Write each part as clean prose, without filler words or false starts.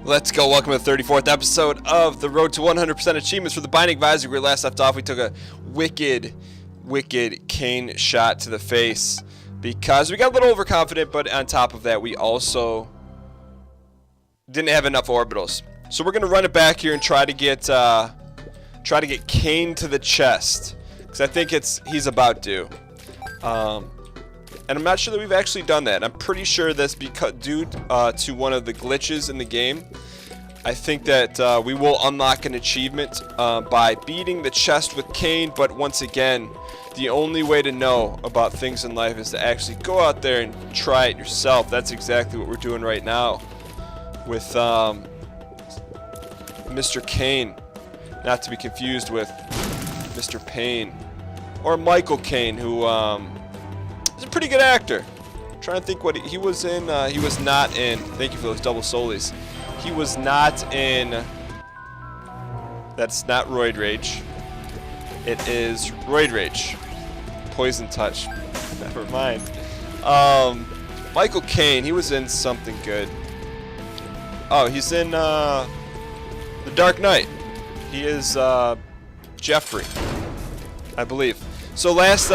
Let's go. Welcome to the 34th episode of the Road to 100% Achievements for the Binding of Isaac. Where we last left off, we took a wicked Cain shot to the face because we got a little overconfident, but on top of that, we also didn't have enough orbitals. So we're going to run it back here and try to get Cain to the chest, because I think he's about due. And I'm not sure that we've actually done that. I'm pretty sure that's because due to one of the glitches in the game. I think that we will unlock an achievement by beating the chest with Cain, but once again, the only way to know about things in life is to actually go out there and try it yourself. That's exactly what we're doing right now with Mr. Cain, not to be confused with Mr. Payne or Michael Caine, who he's a pretty good actor. I'm trying to think what he was in. He was not in. Thank you for those double solies. He was not in. That's not Roid Rage. It is Roid Rage. Poison Touch. Never mind. Michael Caine. He was in something good. Oh, he's in The Dark Knight. He is Jeffrey, I believe. So last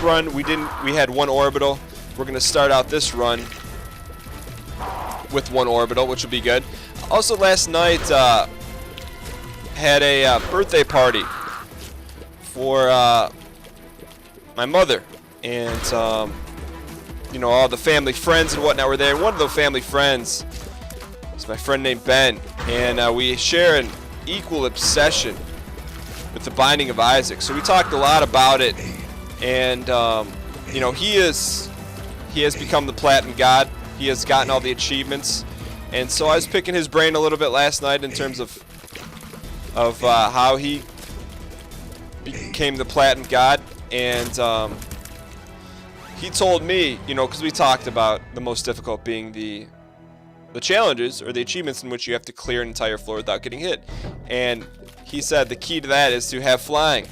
run we had one orbital. We're gonna start out this run with one orbital, which will be good. Also, last night had a birthday party for my mother, and you know, all the family friends and whatnot were there. And one of the family friends is my friend named Ben, and we share an equal obsession with the Binding of Isaac. So we talked a lot about it. And you know, he has become the Platinum God. He has gotten all the achievements, and so I was picking his brain a little bit last night in terms of how he became the Platinum God. And he told me, you know, because we talked about the most difficult being the challenges or the achievements in which you have to clear an entire floor without getting hit, and he said the key to that is to have flying.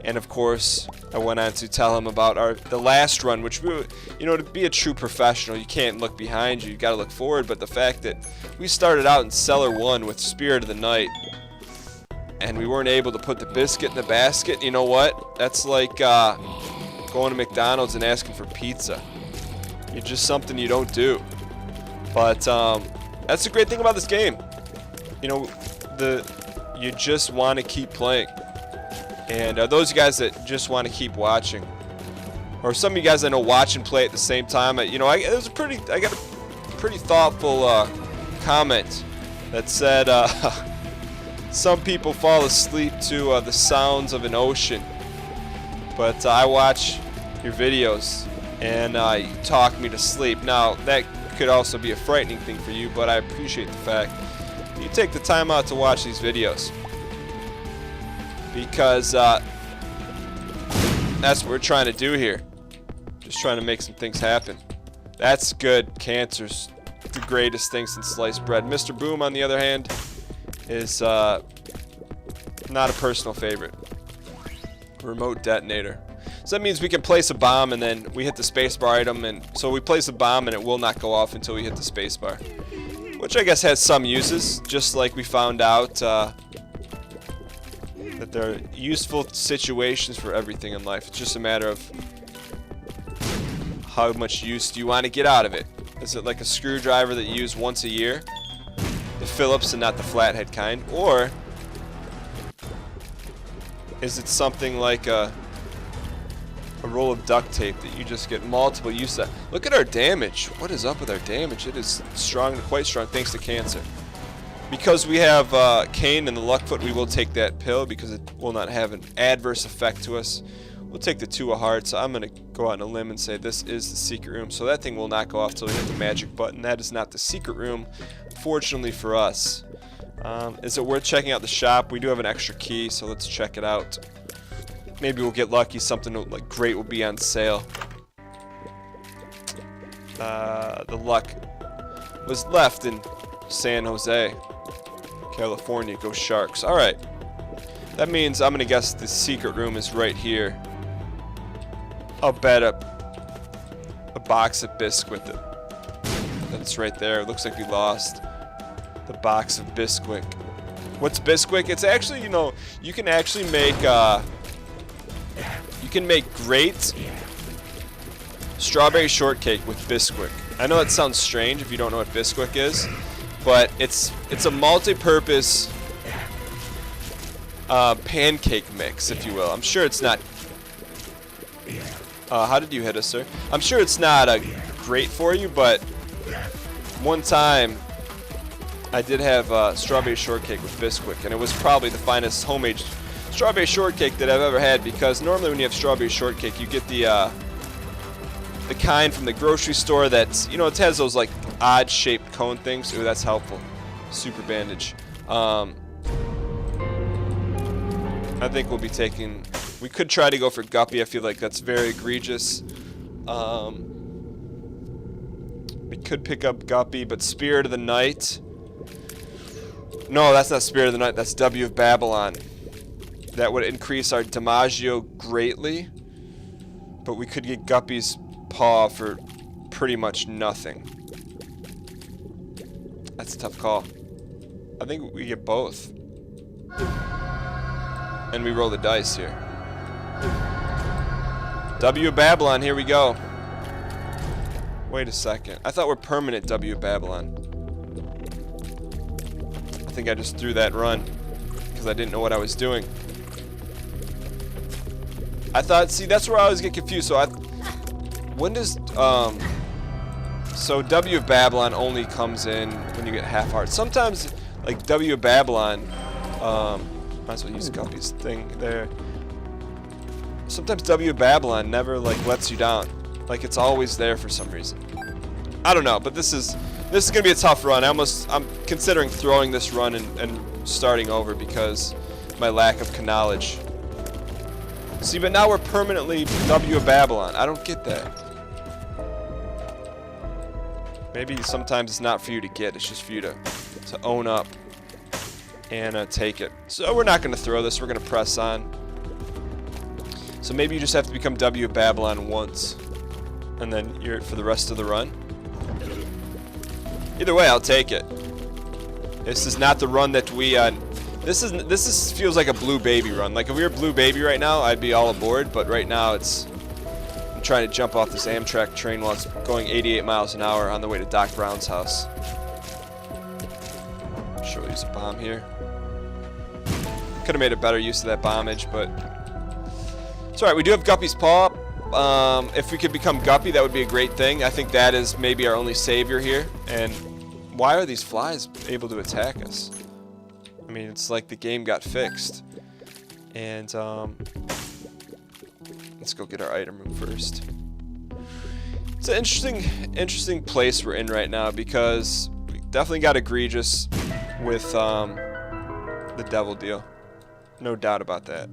And of course, I went on to tell him about the last run, which we, you know, to be a true professional, you can't look behind you, you got to look forward. But the fact that we started out in Cellar 1 with Spirit of the Night, and we weren't able to put the biscuit in the basket, you know what? That's like going to McDonald's and asking for pizza. It's just something you don't do. But that's the great thing about this game. You know, you just want to keep playing. And those guys that just want to keep watching, or some of you guys I know watch and play at the same time, you know, I got a pretty thoughtful comment that said some people fall asleep to the sounds of an ocean, but I watch your videos and you talk me to sleep. Now that could also be a frightening thing for you, but I appreciate the fact that you take the time out to watch these videos. Because that's what we're trying to do here. Just trying to make some things happen. That's good. Cancer's the greatest thing since sliced bread. Mr. Boom, on the other hand, is not a personal favorite. Remote detonator. So that means we can place a bomb and then we hit the spacebar item, and so we place a bomb and it will not go off until we hit the spacebar. Which I guess has some uses, just like we found out that there are useful situations for everything in life. It's just a matter of how much use do you want to get out of it. Is it like a screwdriver that you use once a year? The Phillips and not the flathead kind? Or is it something like a roll of duct tape that you just get multiple use of? Look at our damage. What is up with our damage? It is strong, quite strong, thanks to cancer. Because we have Cain and the luck foot, we will take that pill because it will not have an adverse effect to us. We'll take the 2 of hearts. So I'm going to go out on a limb and say this is the secret room. So that thing will not go off until we hit the magic button. That is not the secret room, fortunately for us. Is it worth checking out the shop? We do have an extra key, so let's check it out. Maybe we'll get lucky. Something like great will be on sale. The luck was left in San Jose, California. Go Sharks. Alright. That means I'm going to guess the secret room is right here. I'll bet a box of biscuit with it. That's right there. It looks like we lost. The box of Bisquick. What's Bisquick? It's actually, you know, you can actually make great strawberry shortcake with Bisquick. I know that sounds strange if you don't know what Bisquick is, but it's a multi-purpose pancake mix, if you will. I'm sure it's not. How did you hit us, sir? I'm sure it's not great for you, but one time I did have strawberry shortcake with Bisquick, and it was probably the finest homemade strawberry shortcake that I've ever had, because normally when you have strawberry shortcake, you get the kind from the grocery store that's, you know, it has those like odd shaped cone things. Ooh, that's helpful. Super bandage. I think we'll be taking, we could try to go for Guppy. I feel like that's very egregious. We could pick up Guppy, but Spirit of the Night. No, that's not Spirit of the Night, that's W of Babylon. That would increase our Dimaggio greatly, but we could get Guppy's Paw for pretty much nothing. That's a tough call. I think we get both. And we roll the dice here. W of Babylon, here we go. Wait a second. I thought we're permanent W of Babylon. I think I just threw that run because I didn't know what I was doing. I thought, see, that's where I always get confused. So when does, so W of Babylon only comes in when you get half heart. Sometimes, like W of Babylon, might as well use Guppy's thing there. Sometimes W of Babylon never like lets you down. Like it's always there for some reason. I don't know, but this is gonna be a tough run. I'm considering throwing this run and starting over because my lack of knowledge. See, but now we're permanently W of Babylon. I don't get that. Maybe sometimes it's not for you to get, it's just for you to own up and take it. So we're not going to throw this, we're going to press on. So maybe you just have to become W of Babylon once, and then you're for the rest of the run. Either way, I'll take it. This is not the run that we, this feels like a Blue Baby run. Like if we were Blue Baby right now, I'd be all aboard, but right now I'm trying to jump off this Amtrak train while it's going 88 miles an hour on the way to Doc Brown's house. Sure, we'll use a bomb here. Could have made a better use of that bombage, but it's alright. We do have Guppy's Paw. If we could become Guppy, that would be a great thing. I think that is maybe our only savior here. And why are these flies able to attack us? I mean, it's like the game got fixed. And let's go get our item room first. It's an interesting place we're in right now because we definitely got egregious with the devil deal. No doubt about that.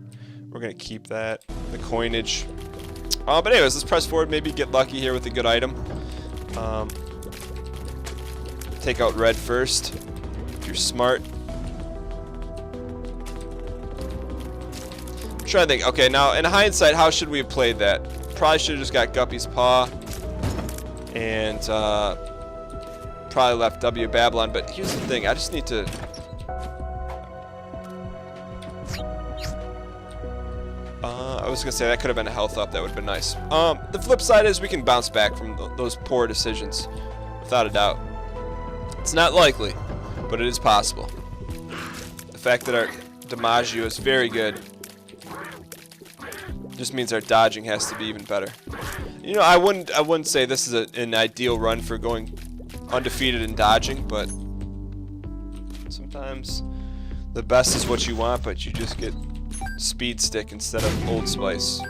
We're gonna keep that. The coinage. But anyways, let's press forward. Maybe get lucky here with a good item. Take out red first, if you're smart. I'm trying to think. Okay, now in hindsight, how should we have played that? Probably should have just got Guppy's Paw and probably left W Babylon. But here's the thing: I just need to. I was gonna say that could have been a health up. That would have been nice. The flip side is we can bounce back from those poor decisions, without a doubt. It's not likely, but it is possible. The fact that our Dimaggio is very good just means our dodging has to be even better. You know, I wouldn't say this is an ideal run for going undefeated in dodging, but sometimes the best is what you want, but you just get Speed Stick instead of Old Spice.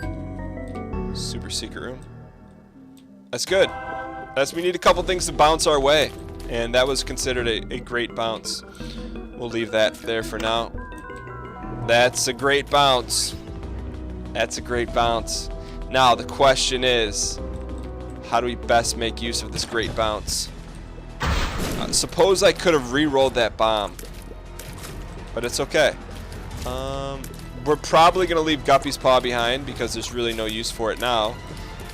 Super secret room. That's good. We need a couple things to bounce our way, and that was considered a great bounce. We'll leave that there for now. That's a great bounce. That's a great bounce. Now the question is, how do we best make use of this great bounce? Suppose I could have re-rolled that bomb, but it's okay. We're probably going to leave Guppy's Paw behind because there's really no use for it now.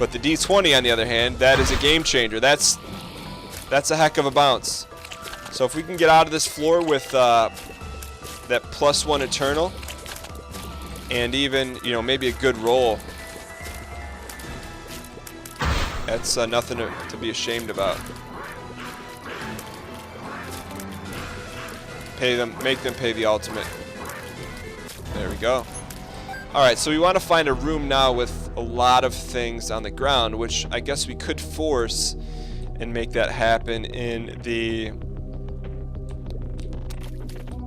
But the D20, on the other hand, that is a game changer. That's a heck of a bounce. So if we can get out of this floor with that +1 Eternal, and even, you know, maybe a good roll, that's nothing to be ashamed about. Make them pay the ultimate. There we go. Alright, so we want to find a room now with a lot of things on the ground, which I guess we could force and make that happen in the...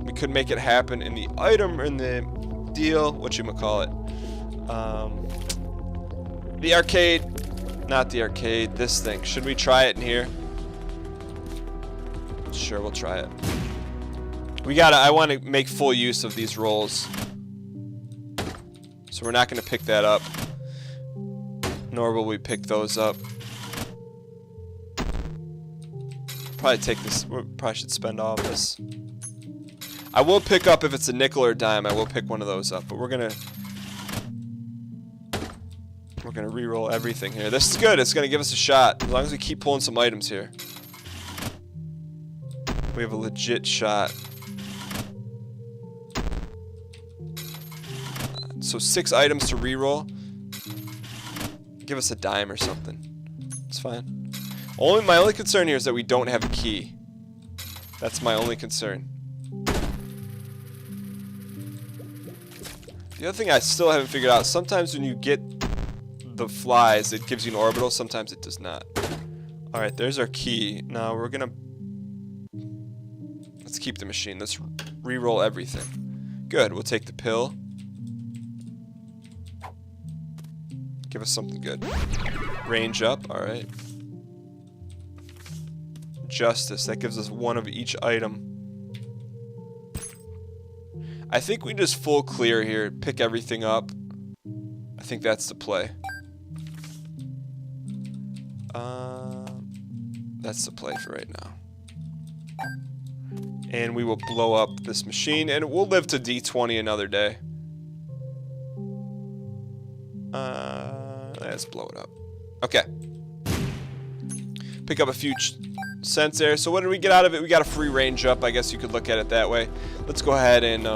We could make it happen in the item, or in the deal, whatchamacallit. The arcade. Not the arcade, this thing. Should we try it in here? Sure, we'll try it. I want to make full use of these rolls. So we're not going to pick that up. Nor will we pick those up. Probably take this, we probably should spend all of this. I will pick up, if it's a nickel or a dime, I will pick one of those up, but we're gonna re-roll everything here. This is good, it's gonna give us a shot, as long as we keep pulling some items here. We have a legit shot. So 6 items to re-roll. Give us a dime or something. It's fine. My only concern here is that we don't have a key. That's my only concern. The other thing I still haven't figured out, sometimes when you get the flies, it gives you an orbital, sometimes it does not. Alright, there's our key. Now we're gonna... Let's keep the machine. Let's re-roll everything. Good, we'll take the pill. Give us something good. Range up, alright. Justice, that gives us 1 of each item. I think we just full clear here, pick everything up. I think that's the play. That's the play for right now. And we will blow up this machine, and we'll live to D20 another day. Let's blow it up. Okay. Pick up a few cents there. So what did we get out of it? We got a free range up. I guess you could look at it that way. Let's go ahead and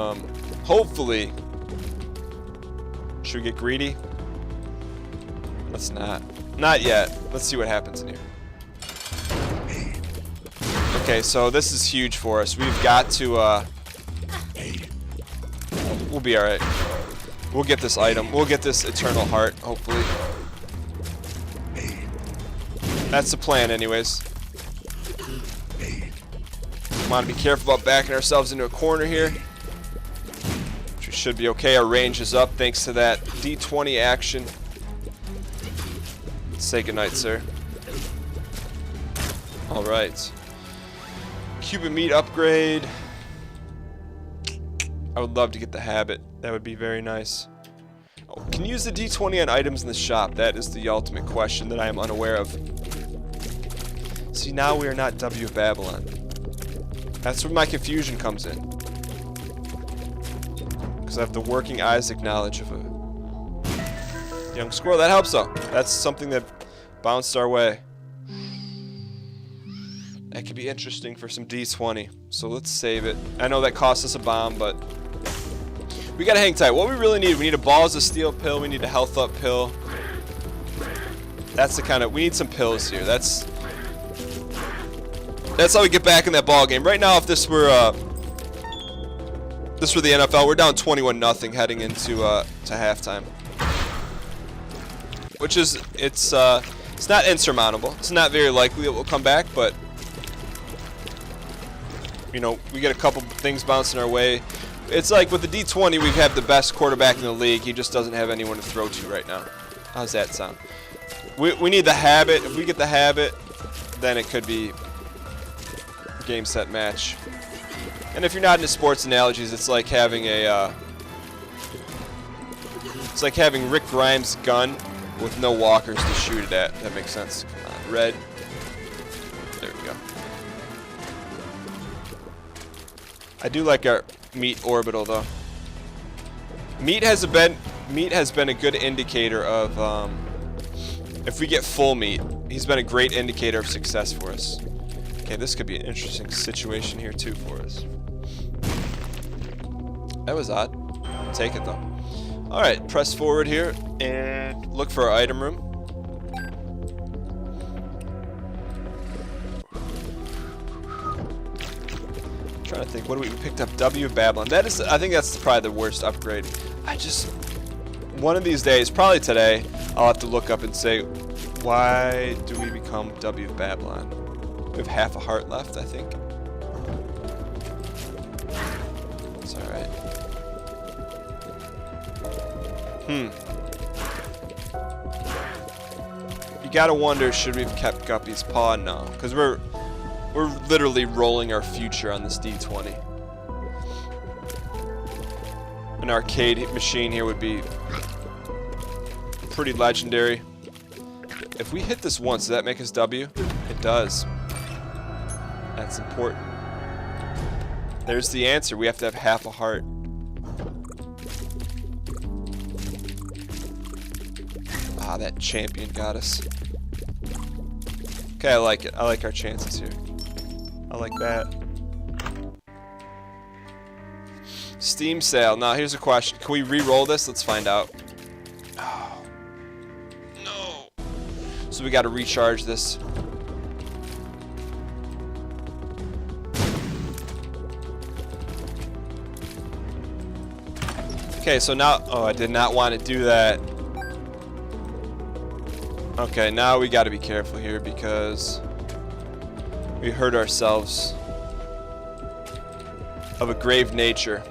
hopefully... Should we get greedy? Let's not. Not yet. Let's see what happens in here. Okay, so this is huge for us. We've got to... We'll be alright. We'll get this item. We'll get this Eternal Heart, hopefully. That's the plan, anyways. Want to be careful about backing ourselves into a corner here. Which should be okay. Our range is up thanks to that D20 action. Say goodnight, sir. Alright. Cuban meat upgrade. I would love to get the habit. That would be very nice. Oh, can you use the D20 on items in the shop? That is the ultimate question that I am unaware of. See, now we are not W of Babylon. That's where my confusion comes in. Because I have the working Isaac knowledge of a young squirrel. That helps though. That's something that bounced our way. That could be interesting for some D20. So let's save it. I know that cost us a bomb, but we gotta hang tight. What we really need, we need a Balls of Steel pill, we need a health up pill. That's the kind of, we need some pills here. That's how we get back in that ball game. Right now, if this were the NFL, we're down 21-0 heading into to halftime. Which is, it's not insurmountable. It's not very likely it will come back, but you know, we get a couple things bouncing our way. It's like with the D20, we have the best quarterback in the league. He just doesn't have anyone to throw to right now. How's that sound? We need the habit. If we get the habit, then it could be game, set, match. And if you're not into sports analogies, it's like having a it's like having Rick Grimes' gun with no walkers to shoot it at. That makes sense. Come on, red. There we go. I do like our meat orbital though. Meat has been a good indicator of if we get full meat. He's been a great indicator of success for us. Okay, this could be an interesting situation here too for us. That was odd. I'll take it though. Alright, press forward here and look for our item room. Trying to think, what do we picked up? W of Babylon. That is, I think that's probably the worst upgrade. One of these days, probably today, I'll have to look up and say, why do we become W of Babylon? We have half a heart left, I think. It's alright. You gotta wonder, should we have kept Guppy's paw? No, because we're literally rolling our future on this D20. An arcade machine here would be pretty legendary. If we hit this once, does that make us W? It does. That's important. There's the answer. We have to have half a heart. Ah, that champion got us. Okay, I like it. I like our chances here. I like that. Steam sale. Now, here's a question. Can we re-roll this? Let's find out. Oh. No. So we got to recharge this. Okay, so now... Oh, I did not want to do that. Okay, now we got to be careful here because we hurt ourselves of a grave nature.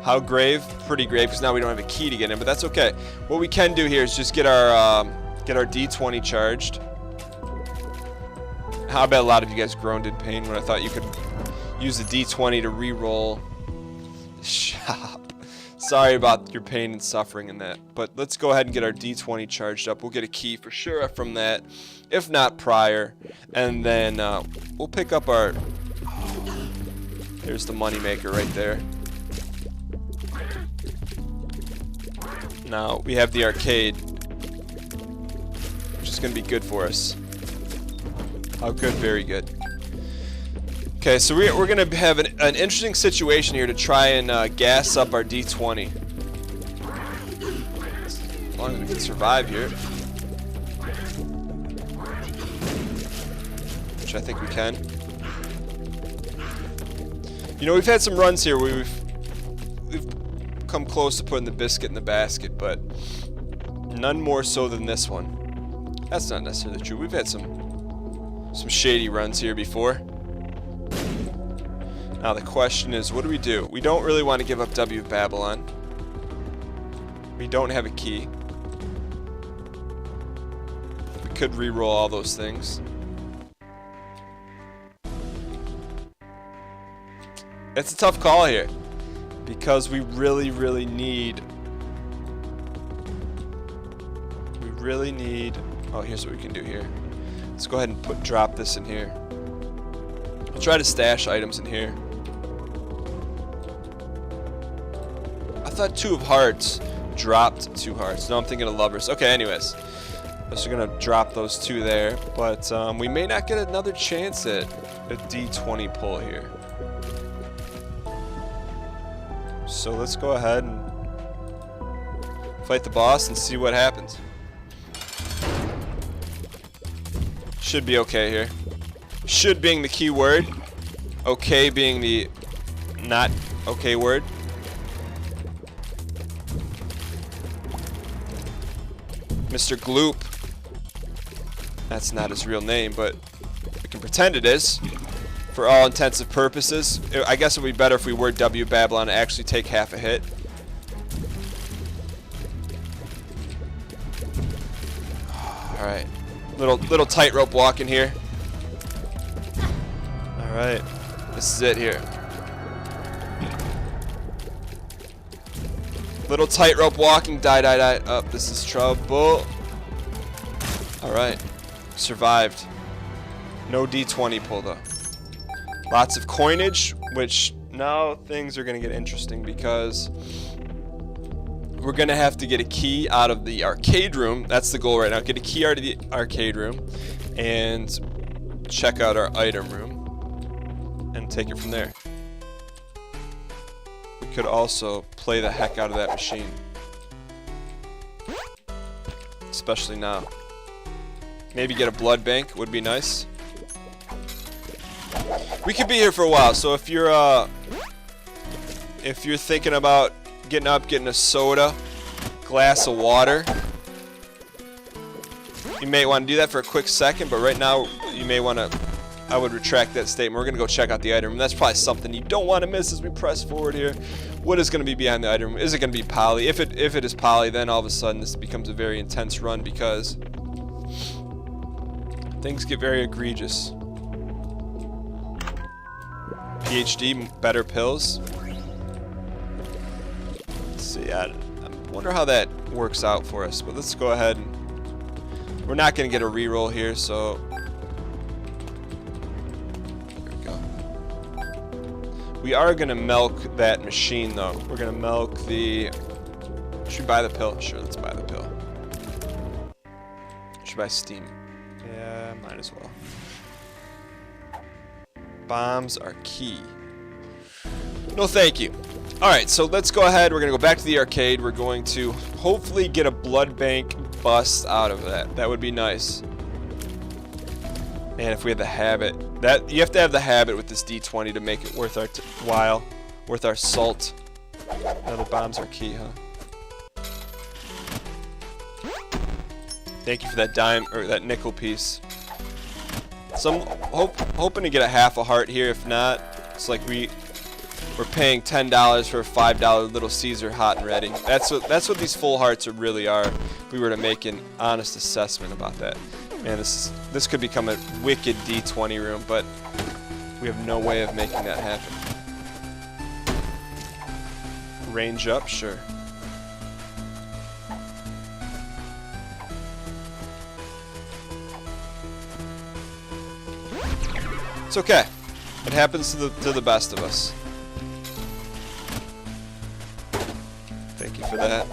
How grave? Pretty grave, because now we don't have a key to get in, but that's okay. What we can do here is just get our D20 charged. I bet a lot of you guys groaned in pain when I thought you could use the D20 to re-roll the shop. Sorry about your pain and suffering in that, but let's go ahead and get our D20 charged up. We'll get a key for sure from that, if not prior, and then we'll pick up our... There's the moneymaker right there. Now we have the arcade, which is going to be good for us. How good? Very good. Okay, so we're going to have an interesting situation here to try and gas up our D20. As long as we can survive here. Which I think we can. You know, we've had some runs here where we've come close to putting the biscuit in the basket, but none more so than this one. That's not necessarily true. We've had some shady runs here before. Now the question is, what do we do? We don't really want to give up W of Babylon. We don't have a key. We could re-roll all those things. It's a tough call here because we really need. Oh, here's what we can do here. Let's go ahead and drop this in here. I'll try to stash items in here. I thought 2 of hearts dropped 2 hearts. No, I'm thinking of lovers. Okay, anyways. So we're going to drop those 2 there. But we may not get another chance at a D20 pull here. So let's go ahead and fight the boss and see what happens. Should be okay here. Should being the key word. Okay being the not okay word. Mr. Gloop. That's not his real name, but we can pretend it is. For all intents and purposes. I guess it would be better if we were W Babylon and actually take half a hit. Alright. Little tightrope walking here. Alright. This is it here. Little tightrope walking. Die. Oh, this is trouble. Alright. Survived. No D20 pull though. Lots of coinage, which now things are going to get interesting because we're we're going to have to get a key out of the arcade room. That's the goal right now. Get a key out of the arcade room and check out our item room and take it from there. We could also play the heck out of that machine. Especially now. Maybe get a blood bank would be nice. We could be here for a while, so if you're thinking about getting up, getting a soda, glass of water, you may want to do that for a quick second, but right now you may want to, I would retract that statement. We're going to go check out the item room. That's probably something you don't want to miss as we press forward here. What is going to be behind the item room? Is it going to be poly? If it is poly, then all of a sudden this becomes a very intense run because things get very egregious. PhD, better pills. Let's see, I wonder how that works out for us, but let's go ahead and we're not going to get a reroll here, so here we go. We are going to milk that machine though. We're going to milk the, should we buy the pill? Sure, let's buy the pill. Should we buy Steam? Yeah, might as well. Bombs are key. No thank you. Alright, so let's go ahead. We're going to go back to the arcade. We're going to hopefully get a blood bank bust out of that. That would be nice. Man, if we had the habit. You have to have the habit with this D20 to make it worth our while. Worth our salt. Now the bombs are key, huh? Thank you for that dime, or that nickel piece. So I'm hoping to get a half a heart here. If not, it's like we're paying $10 for a $5 Little Caesar hot and ready. That's what these full hearts really are. If we were to make an honest assessment about that. Man, this could become a wicked D20 room, but we have no way of making that happen. Range up, sure. It's okay. It happens to the best of us. Thank you for that.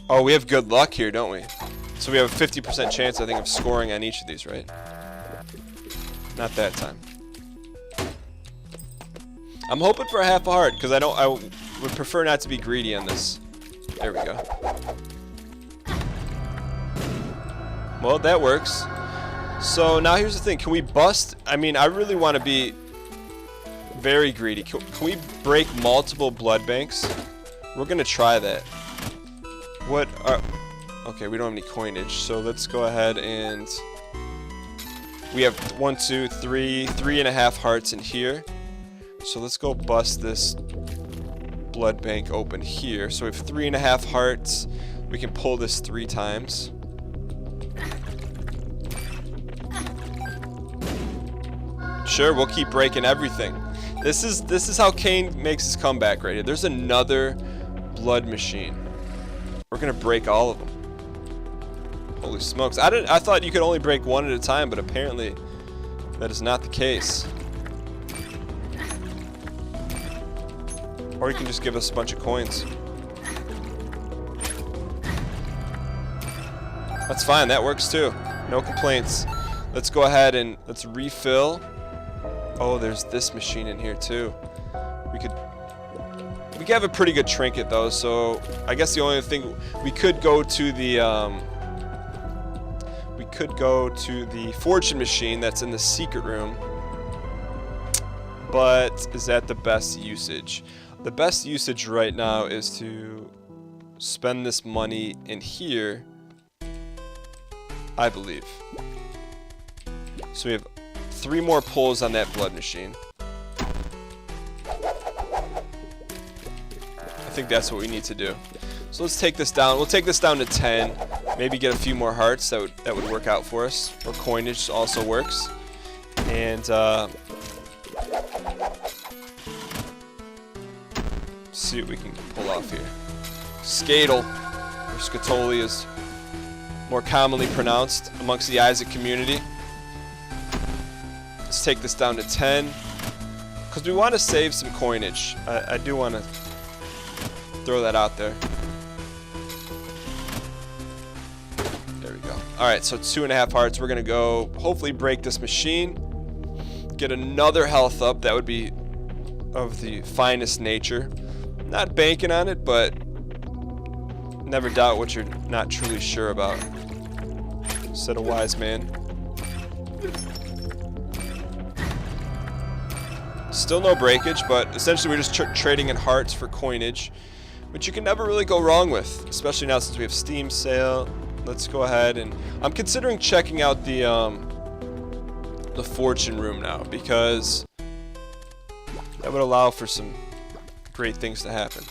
Oh, we have good luck here, don't we? So we have a 50% chance, I think, of scoring on each of these, right? Not that time. I'm hoping for a half a heart, because I would prefer not to be greedy on this. There we go. Well, that works. So now here's the thing, can we bust? I mean, I really want to be very greedy. Can we break multiple blood banks? We're going to try that. What are... Okay, we don't have any coinage, so let's go ahead and... We have 1, 2, 3, 3.5 hearts in here. So let's go bust this blood bank open here. So we have 3.5 hearts. We can pull this 3 times. Sure, we'll keep breaking everything. This is how Cain makes his comeback right here. There's another blood machine. We're gonna break all of them. Holy smokes! I thought you could only break one at a time, but apparently that is not the case. Or you can just give us a bunch of coins. That's fine. That works too. No complaints. Let's go ahead and let's refill. Oh, there's this machine in here too. We could have a pretty good trinket though, so I guess the only thing we could go to the fortune machine that's in the secret room. But is that the best usage? The best usage right now is to spend this money in here, I believe. So we have 3 more pulls on that blood machine. I think that's what we need to do. So let's take this down. We'll take this down to 10. Maybe get a few more hearts. That would work out for us. Or coinage also works. And see what we can pull off here. Skatel, or Scatoli is more commonly pronounced amongst the Isaac community. Let's take this down to 10. Because we want to save some coinage. I do want to Throw that out there. There we go. Alright, so it's 2.5 hearts. We're going to go hopefully break this machine. Get another health up. That would be of the finest nature. Not banking on it, but never doubt what you're not truly sure about. Said a wise man. Still no breakage, but essentially we're just trading in hearts for coinage, which you can never really go wrong with, especially now since we have Steam sale. Let's go ahead, and I'm considering checking out the fortune room now, because that would allow for some great things to happen.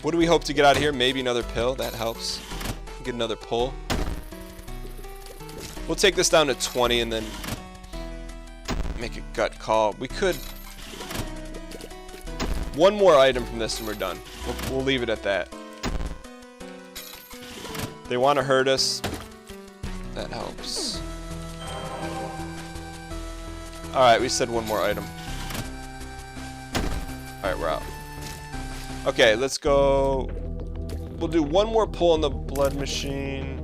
What do we hope to get out of here? Maybe another pill. That helps. Get another pull. We'll take this down to 20 and then make a gut call. We could... One more item from this and we're done. We'll leave it at that. They want to hurt us. That helps. Alright, we said one more item. Alright, we're out. Okay, let's go. We'll do one more pull on the blood machine.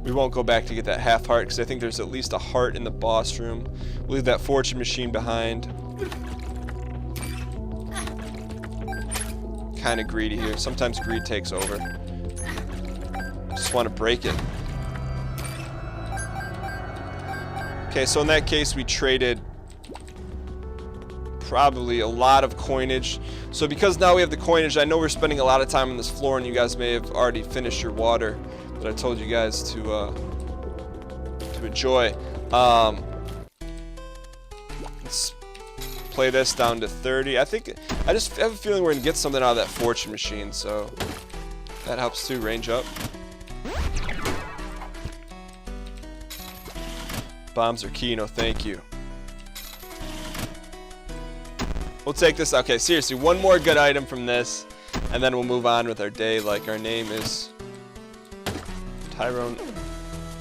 We won't go back to get that half heart because I think there's at least a heart in the boss room. We'll leave that fortune machine behind. Kind of greedy here. Sometimes greed takes over. Just want to break it. Okay, so in that case we traded probably a lot of coinage. So because now we have the coinage, I know we're spending a lot of time on this floor, and you guys may have already finished your water that I told you guys to enjoy. Let's play this down to 30. I just have a feeling we're gonna get something out of that fortune machine, so that helps too. Range up. Bombs are key, no thank you. We'll take this. Okay, seriously, one more good item from this, and then we'll move on with our day like our name is Tyrone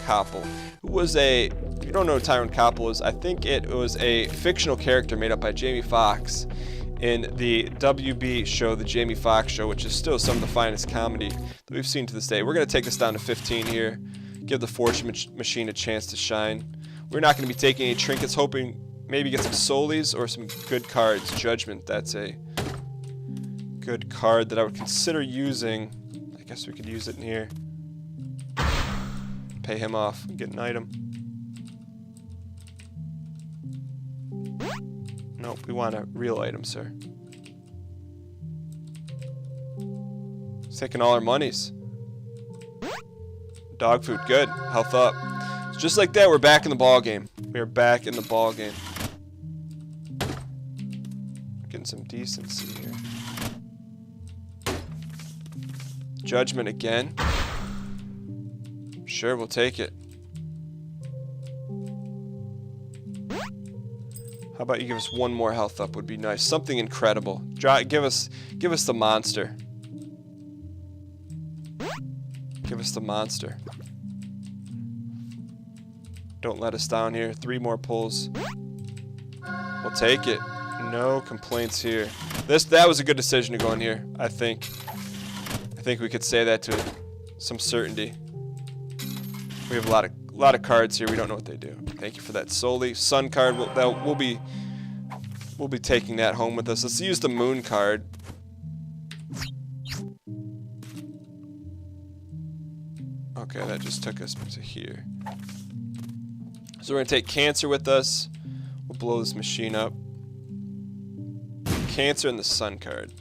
Koppel, who was a... If you don't know who Tyrone Koppel is, I think it was a fictional character made up by Jamie Foxx in the WB show, The Jamie Foxx Show, which is still some of the finest comedy that we've seen to this day. We're going to take this down to 15 here, give the fortune machine a chance to shine. We're not going to be taking any trinkets, hoping maybe get some solis or some good cards. Judgment, that's a good card that I would consider using. I guess we could use it in here. Pay him off and get an item. Nope, we want a real item, sir. He's taking all our monies. Dog food, good. Health up. So just like that, we're back in the ball game. We are back in the ball game. Getting some decency here. Judgment again. Sure, we'll take it. How about you give us one more health up? Would be nice. Something incredible. Give us the monster. Give us the monster. Don't let us down here. 3 more pulls. We'll take it. No complaints here. That was a good decision to go in here. I think we could say that to some certainty. We have a lot of cards here. We don't know what they do. Thank you for that Soli. Sun card. We'll be taking that home with us. Let's use the Moon card. Okay, that just took us to here. So we're gonna take Cancer with us. We'll blow this machine up. Cancer and the Sun card.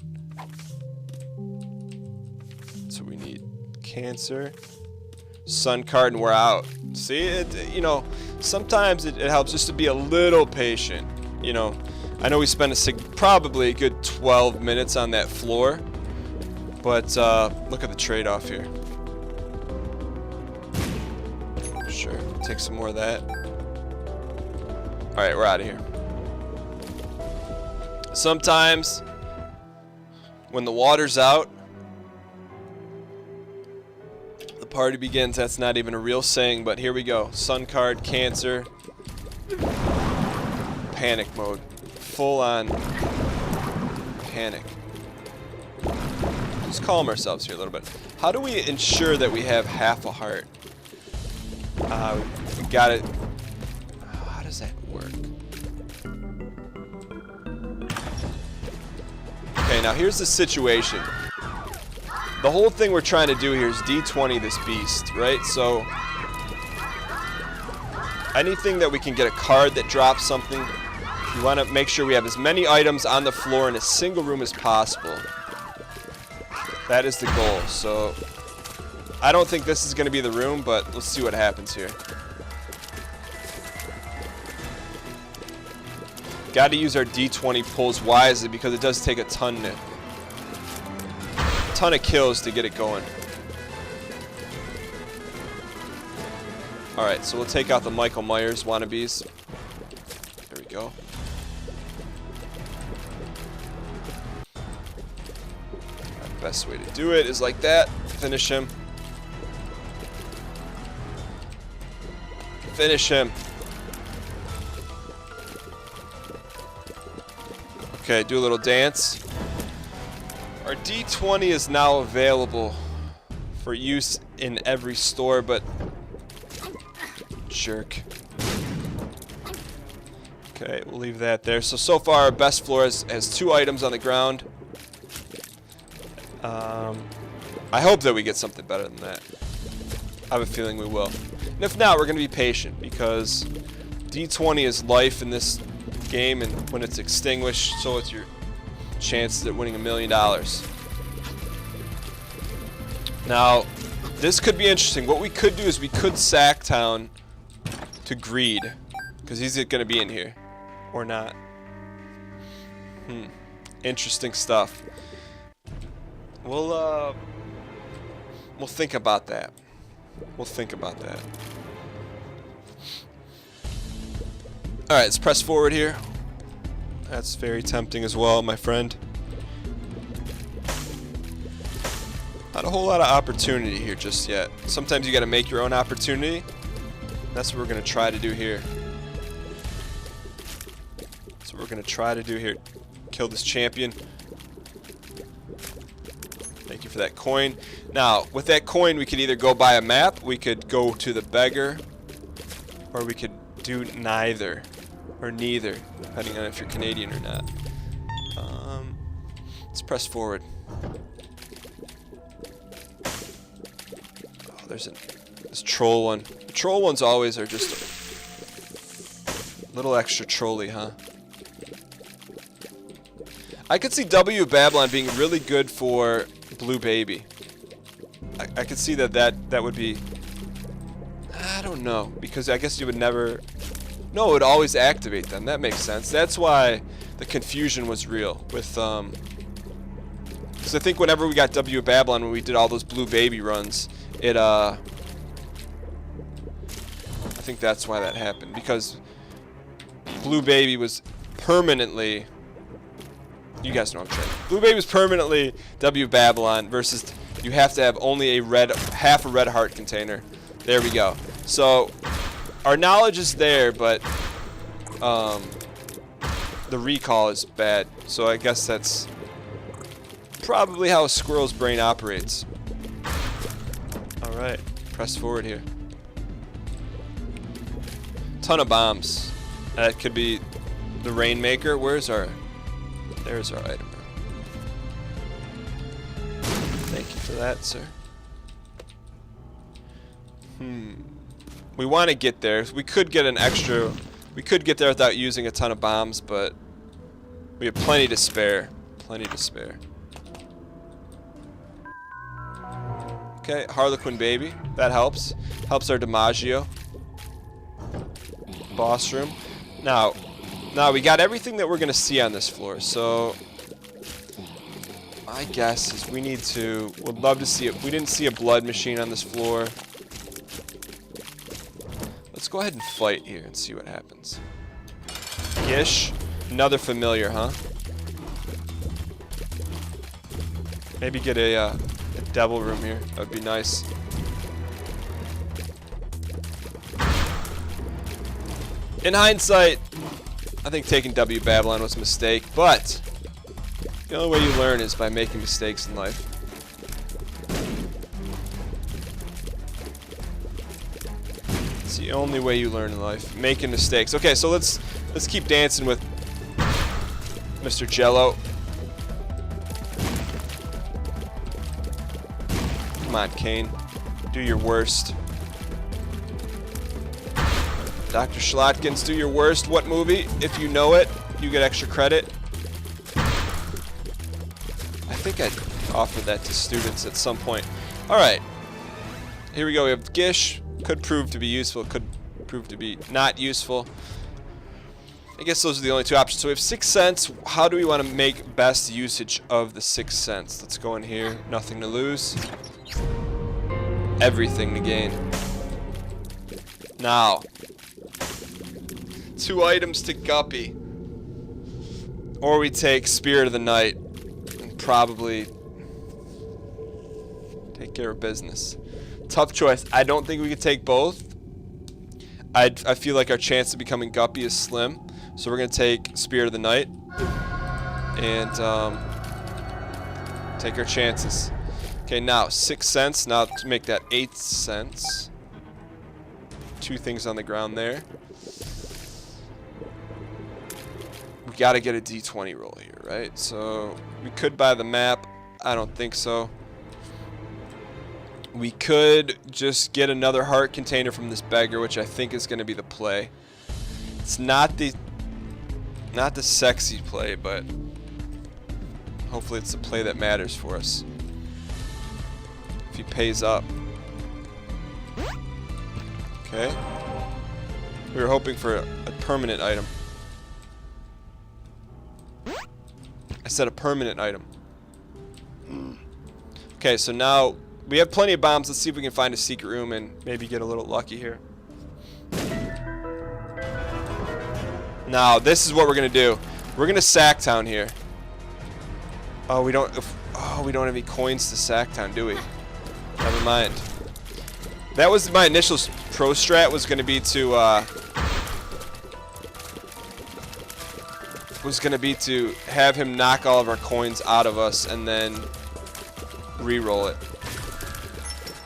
So we need Cancer, Sun card, and we're out. See, sometimes it helps just to be a little patient. I know we spent probably a good 12 minutes on that floor, but look at the trade-off here. Sure, take some more of that. All right, we're out of here. Sometimes when the water's out, the party begins. That's not even a real saying, but here we go. Sun card, Cancer, panic mode, full on panic. just calm ourselves here a little bit. How do we ensure that we have half a heart? We got it. How does that work? Okay, now here's the situation. The whole thing we're trying to do here is D20 this beast, right? So anything that we can get a card that drops something, we want to make sure we have as many items on the floor in a single room as possible. That is the goal. So I don't think this is going to be the room, but let's see what happens here. Got to use our D20 pulls wisely because it does take a ton of kills to get it going. Alright, so we'll take out the Michael Myers wannabes. There we go. The best way to do it is like that. Finish him. Finish him. Okay, do a little dance. Our D20 is now available for use in every store, but jerk. Okay, we'll leave that there. So far our best floor has 2 items on the ground. I hope that we get something better than that. I have a feeling we will. And if not, we're going to be patient because D20 is life in this game, and when it's extinguished, so it's your chance at winning $1 million. Now, this could be interesting. What we could do is we could sack town to greed, because he's going to be in here, or not. Interesting stuff. We'll think about that. We'll think about that. Alright, let's press forward here. That's very tempting as well, my friend. Not a whole lot of opportunity here just yet. Sometimes you gotta make your own opportunity. That's what we're gonna try to do here. That's what we're gonna try to do here. Kill this champion. Thank you for that coin. Now, with that coin, we could either go buy a map, we could go to the beggar, or we could do neither. Or neither, depending on if you're Canadian or not. Let's press forward. Oh, there's this troll one. The troll ones always are just a little extra trolly, huh? I could see W Babylon being really good for Blue Baby. I could see that would be... I don't know, because I guess you would never... No, it would always activate them. That makes sense. That's why the confusion was real with because I think whenever we got W Babylon, when we did all those Blue Baby runs, it I think that's why that happened, because Blue Baby was permanently, you guys know what I'm saying. Blue Baby was permanently W Babylon versus you have to have only a half a red heart container. There we go. So our knowledge is there, but the recall is bad. So I guess that's probably how a squirrel's brain operates. Alright, press forward here. Ton of bombs. That could be the Rainmaker. There's our item. Thank you for that, sir. We want to get there. We could get an extra. We could get there without using a ton of bombs, but we have plenty to spare. Plenty to spare. Okay, Harlequin Baby. That helps. Helps our DiMaggio. Boss room. Now we got everything that we're gonna see on this floor. So my guess is we need to. Would love to see it. We didn't see a blood machine on this floor. Let's go ahead and fight here and see what happens. Gish. Another familiar, huh? Maybe get a devil room here. That would be nice. In hindsight, I think taking W Babylon was a mistake, but the only way you learn is by making mistakes in life. the only way you learn in life. Making mistakes. Okay, so let's keep dancing with Mr. Jello. Come on, Cain. Do your worst. Dr. Schlotkins, do your worst. What movie? If you know it, you get extra credit. I think I'd offer that to students at some point. Alright. Here we go. We have Gish. Could prove to be useful. Could prove to be not useful. I guess those are the only two options. So we have 6 cents. How do we want to make best usage of the 6 cents? Let's go in here. Nothing to lose. Everything to gain. Now. 2 items to Guppy. Or we take Spirit of the Night. And probably take care of business. Tough choice. I don't think we could take both. I feel like our chance of becoming Guppy is slim. So we're going to take Spirit of the Night. And take our chances. Okay, now 6 cents. Now to make that 8 cents. 2 things on the ground there. We got to get a D20 roll here, right? So we could buy the map. I don't think so. We could just get another heart container from this beggar, which I think is going to be the play. It's not the sexy play, but hopefully it's the play that matters for us. If he pays up. Okay. We were hoping for a permanent item. I said a permanent item. Okay, so now we have plenty of bombs. Let's see if we can find a secret room and maybe get a little lucky here. Now, this is what we're gonna do. We're gonna Sacktown here. Oh, we don't have any coins to Sacktown, do we? Never mind. That was my initial pro strat. Was gonna be to have him knock all of our coins out of us and then re-roll it.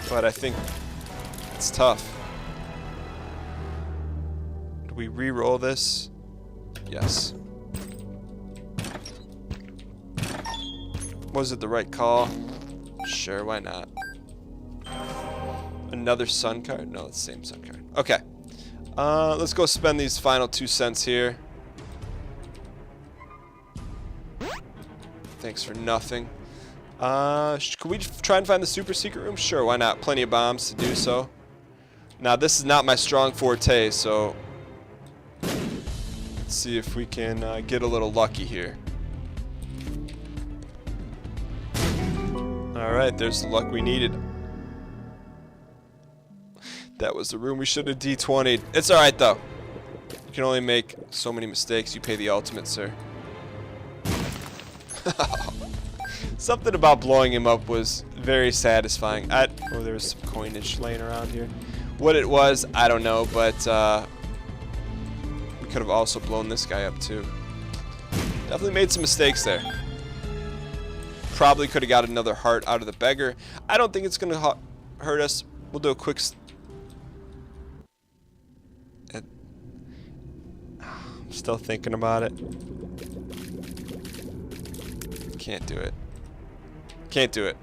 But I think it's tough. Do we re-roll this? Yes. Was it the right call? Sure, why not? Another sun card? No, it's the same sun card. Okay. Let's go spend these final 2 cents here. Thanks for nothing. Could we try and find the super secret room? Sure, why not? Plenty of bombs to do so. Now, this is not my strong forte, so let's see if we can get a little lucky here. Alright, there's the luck we needed. That was the room we should have D20'd. It's alright, though. You can only make so many mistakes. You pay the ultimate, sir. Something about blowing him up was very satisfying. Oh, there was some coinage laying around here. What it was, I don't know, but we could have also blown this guy up too. Definitely made some mistakes there. Probably could have got another heart out of the beggar. I don't think it's going to hurt us. We'll do a quick... I'm still thinking about it. Can't do it. Can't do it.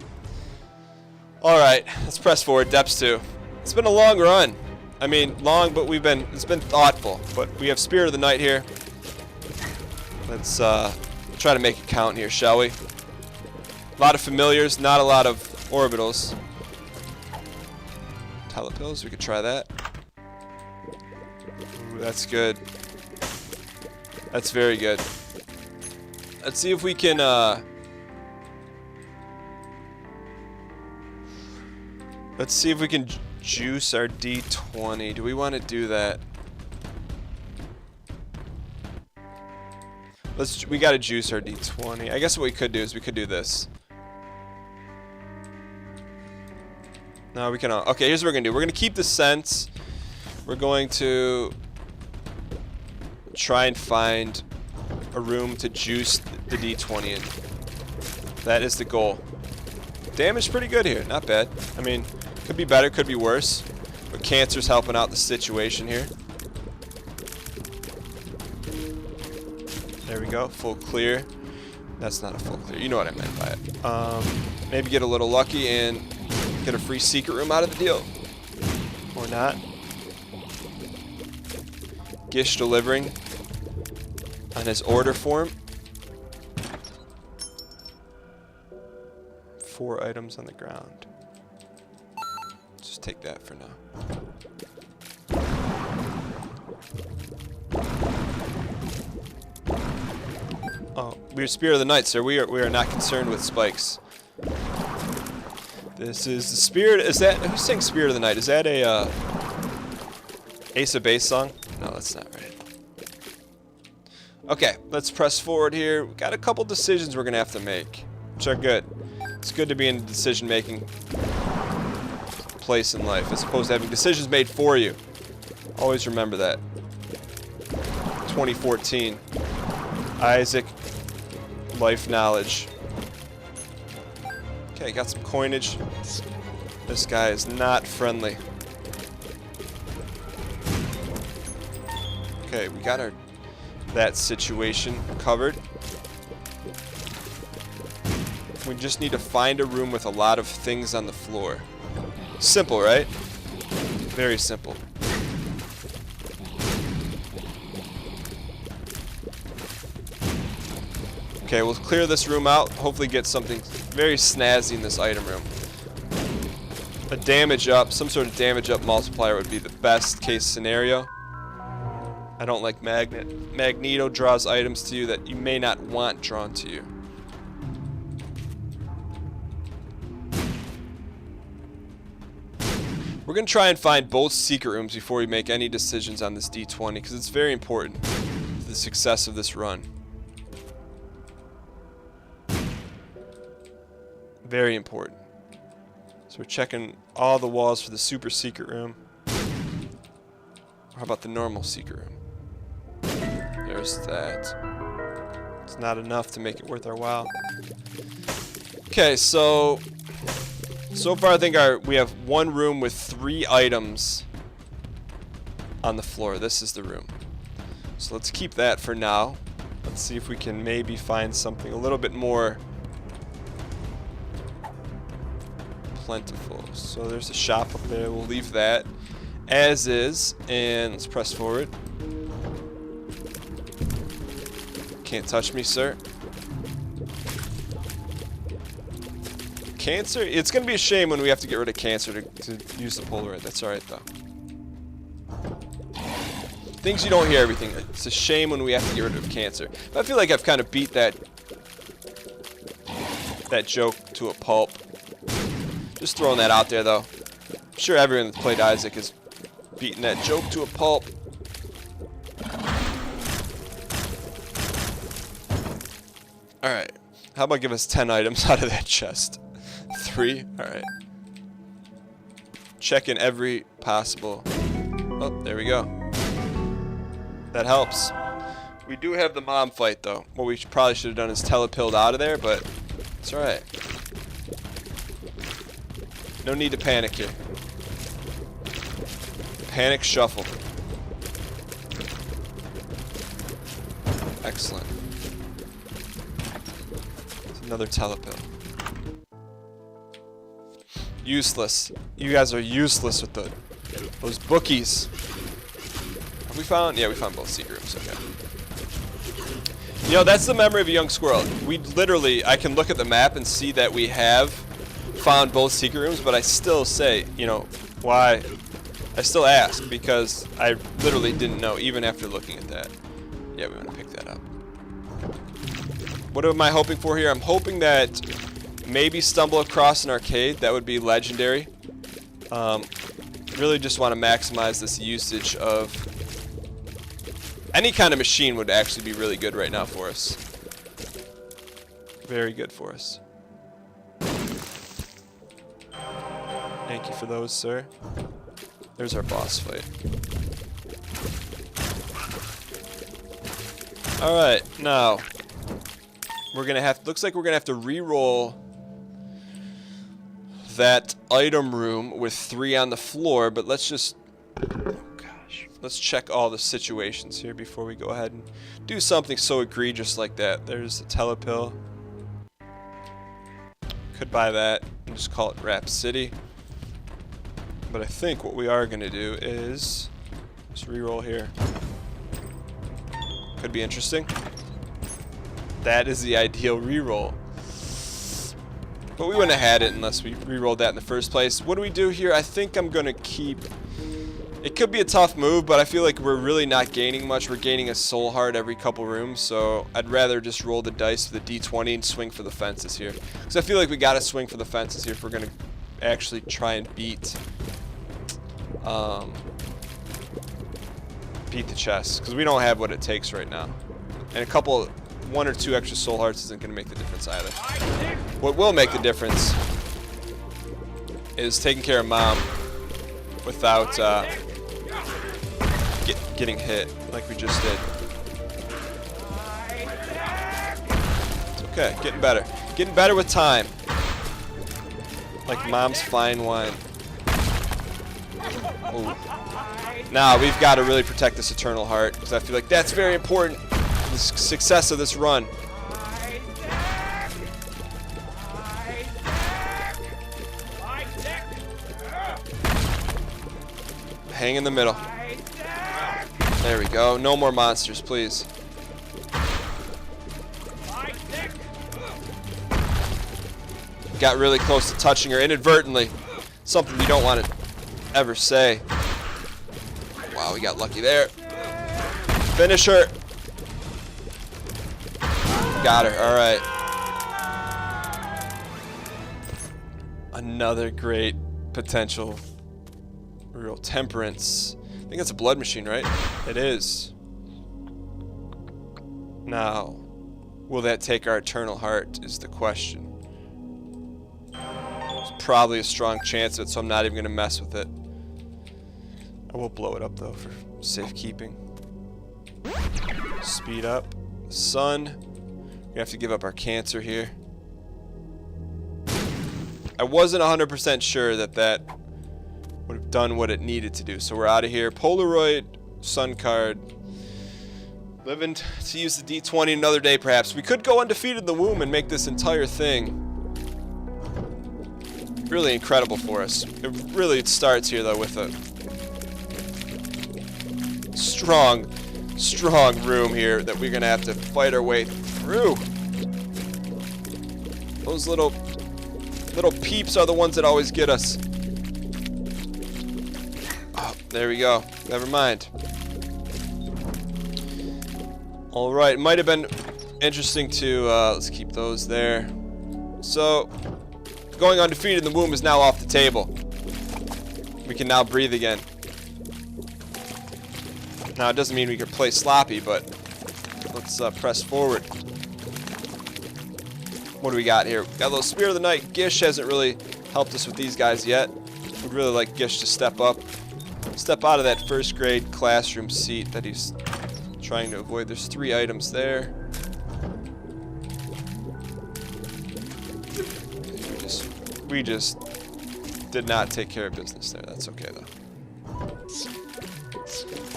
Alright, let's press forward. Depths 2. It's been a long run. I mean, long, but it's been thoughtful. But we have Spirit of the Night here. Let's try to make it count here, shall we? A lot of familiars, not a lot of orbitals. Telepills, we could try that. Ooh, that's good. That's very good. Let's see if we can, let's see if we can juice our D20. Do we want to do that? We gotta juice our D20. I guess what we could do is we could do this. No, we can, okay, here's what we're gonna do. We're gonna keep the cents. We're going to try and find a room to juice the D20 in. That is the goal. Damage pretty good here, not bad. I mean, could be better, could be worse. But Cancer's helping out the situation here. There we go, full clear. That's not a full clear, you know what I meant by it. Maybe get a little lucky and get a free secret room out of the deal. Or not. Gish delivering on his order form. 4 items on the ground. Just take that for now. Oh, we're Spirit of the Night, sir. We are not concerned with spikes. This is the Spirit. Is that who's saying Spirit of the Night? Is that a Ace of Base song? No, that's not right. Okay, let's press forward here. We got a couple decisions we're gonna have to make, which are good. It's good to be in a decision-making place in life, as opposed to having decisions made for you. Always remember that. 2014. Isaac. Life knowledge. Okay, got some coinage. This guy is not friendly. Okay, we got that situation covered. We just need to find a room with a lot of things on the floor. Simple, right? Very simple. Okay, we'll clear this room out. Hopefully get something very snazzy in this item room. A damage up, some sort of damage up multiplier would be the best case scenario. I don't like Magnet. Magneto draws items to you that you may not want drawn to you. We're going to try and find both secret rooms before we make any decisions on this D20, because it's very important to the success of this run. Very important. So we're checking all the walls for the super secret room. How about the normal secret room? There's that. It's not enough to make it worth our while. Okay, so far I think we have one room with 3 items on the floor. This is the room. So let's keep that for now. Let's see if we can maybe find something a little bit more plentiful. So there's a shop up there. We'll leave that as is, and let's press forward. Can't touch me, sir. Cancer? It's gonna be a shame when we have to get rid of Cancer to use the Polaroid. That's alright though. Things you don't hear everything. It's a shame when we have to get rid of Cancer. But I feel like I've kind of beat that joke to a pulp. Just throwing that out there, though. I'm sure everyone that's played Isaac has beaten that joke to a pulp. Alright. How about give us 10 items out of that chest? 3? Alright. Checking every possible... Oh, there we go. That helps. We do have the mom fight, though. What we probably should have done is telepilled out of there, but it's alright. No need to panic here. Panic shuffle. Excellent. It's another telepill. Useless. You guys are useless with those bookies. Have we found? Yeah, we found both secret rooms. Okay. You know, that's the memory of a young squirrel. We literally, I can look at the map and see that we have found both secret rooms, but I still say, you know, why? I still ask because I literally didn't know even after looking at that. Yeah, we want to pick that up. What am I hoping for here? I'm hoping that maybe stumble across an arcade. That would be legendary. Really just want to maximize this usage of any kind of machine would actually be really good right now for us. Very good for us. Thank you for those, sir. There's our boss fight. Alright, now looks like we're gonna have to re-roll that item room with 3 on the floor, but let's just... Oh gosh. Let's check all the situations here before we go ahead and do something so egregious like that. There's the telepill. Could buy that and just call it Rap City. But I think what we are going to do is just reroll here. Could be interesting. That is the ideal reroll. But we wouldn't have had it unless we rerolled that in the first place. What do we do here? I think I'm going to keep... It could be a tough move, but I feel like we're really not gaining much. We're gaining a soul heart every couple rooms, so I'd rather just roll the dice for the D20 and swing for the fences here. Because I feel like we got to swing for the fences here if we're going to actually try and beat the chest. Because we don't have what it takes right now. And 1 or 2 extra soul hearts isn't going to make the difference either. What will make the difference is taking care of Mom without getting hit like we just did. It's okay, getting better. Getting better with time. Like Mom's fine wine. Ooh. Now we've got to really protect this Eternal Heart, because I feel like that's very important for the success of this run. Hang in the middle. There we go. No more monsters, please. Got really close to touching her inadvertently. Something you don't want to ever say. Wow, we got lucky there. Finish her. Got her. All right. Another great potential. Real temperance. I think it's a blood machine, right? It is. Now, will that take our Eternal Heart is the question. There's probably a strong chance of it, so I'm not even going to mess with it. I will blow it up, though, for safekeeping. Speed up. Sun. We have to give up our cancer here. I wasn't 100% sure that would have done what it needed to do. So we're out of here. Polaroid, Sun card. Living to use the D20 another day, perhaps. We could go undefeated in the womb and make this entire thing really incredible for us. It starts here, though, with a strong room here that we're going to have to fight our way through. Those little peeps are the ones that always get us. There we go. Never mind. Alright, might have been interesting to, let's keep those there. So, going undefeated in the womb is now off the table. We can now breathe again. Now, it doesn't mean we can play sloppy, but let's press forward. What do we got here? Got a little Spirit of the Night. Gish hasn't really helped us with these guys yet. We'd really like Gish to step up. Step out of that first grade classroom seat that he's trying to avoid. There's 3 items there. We just did not take care of business there. That's okay though.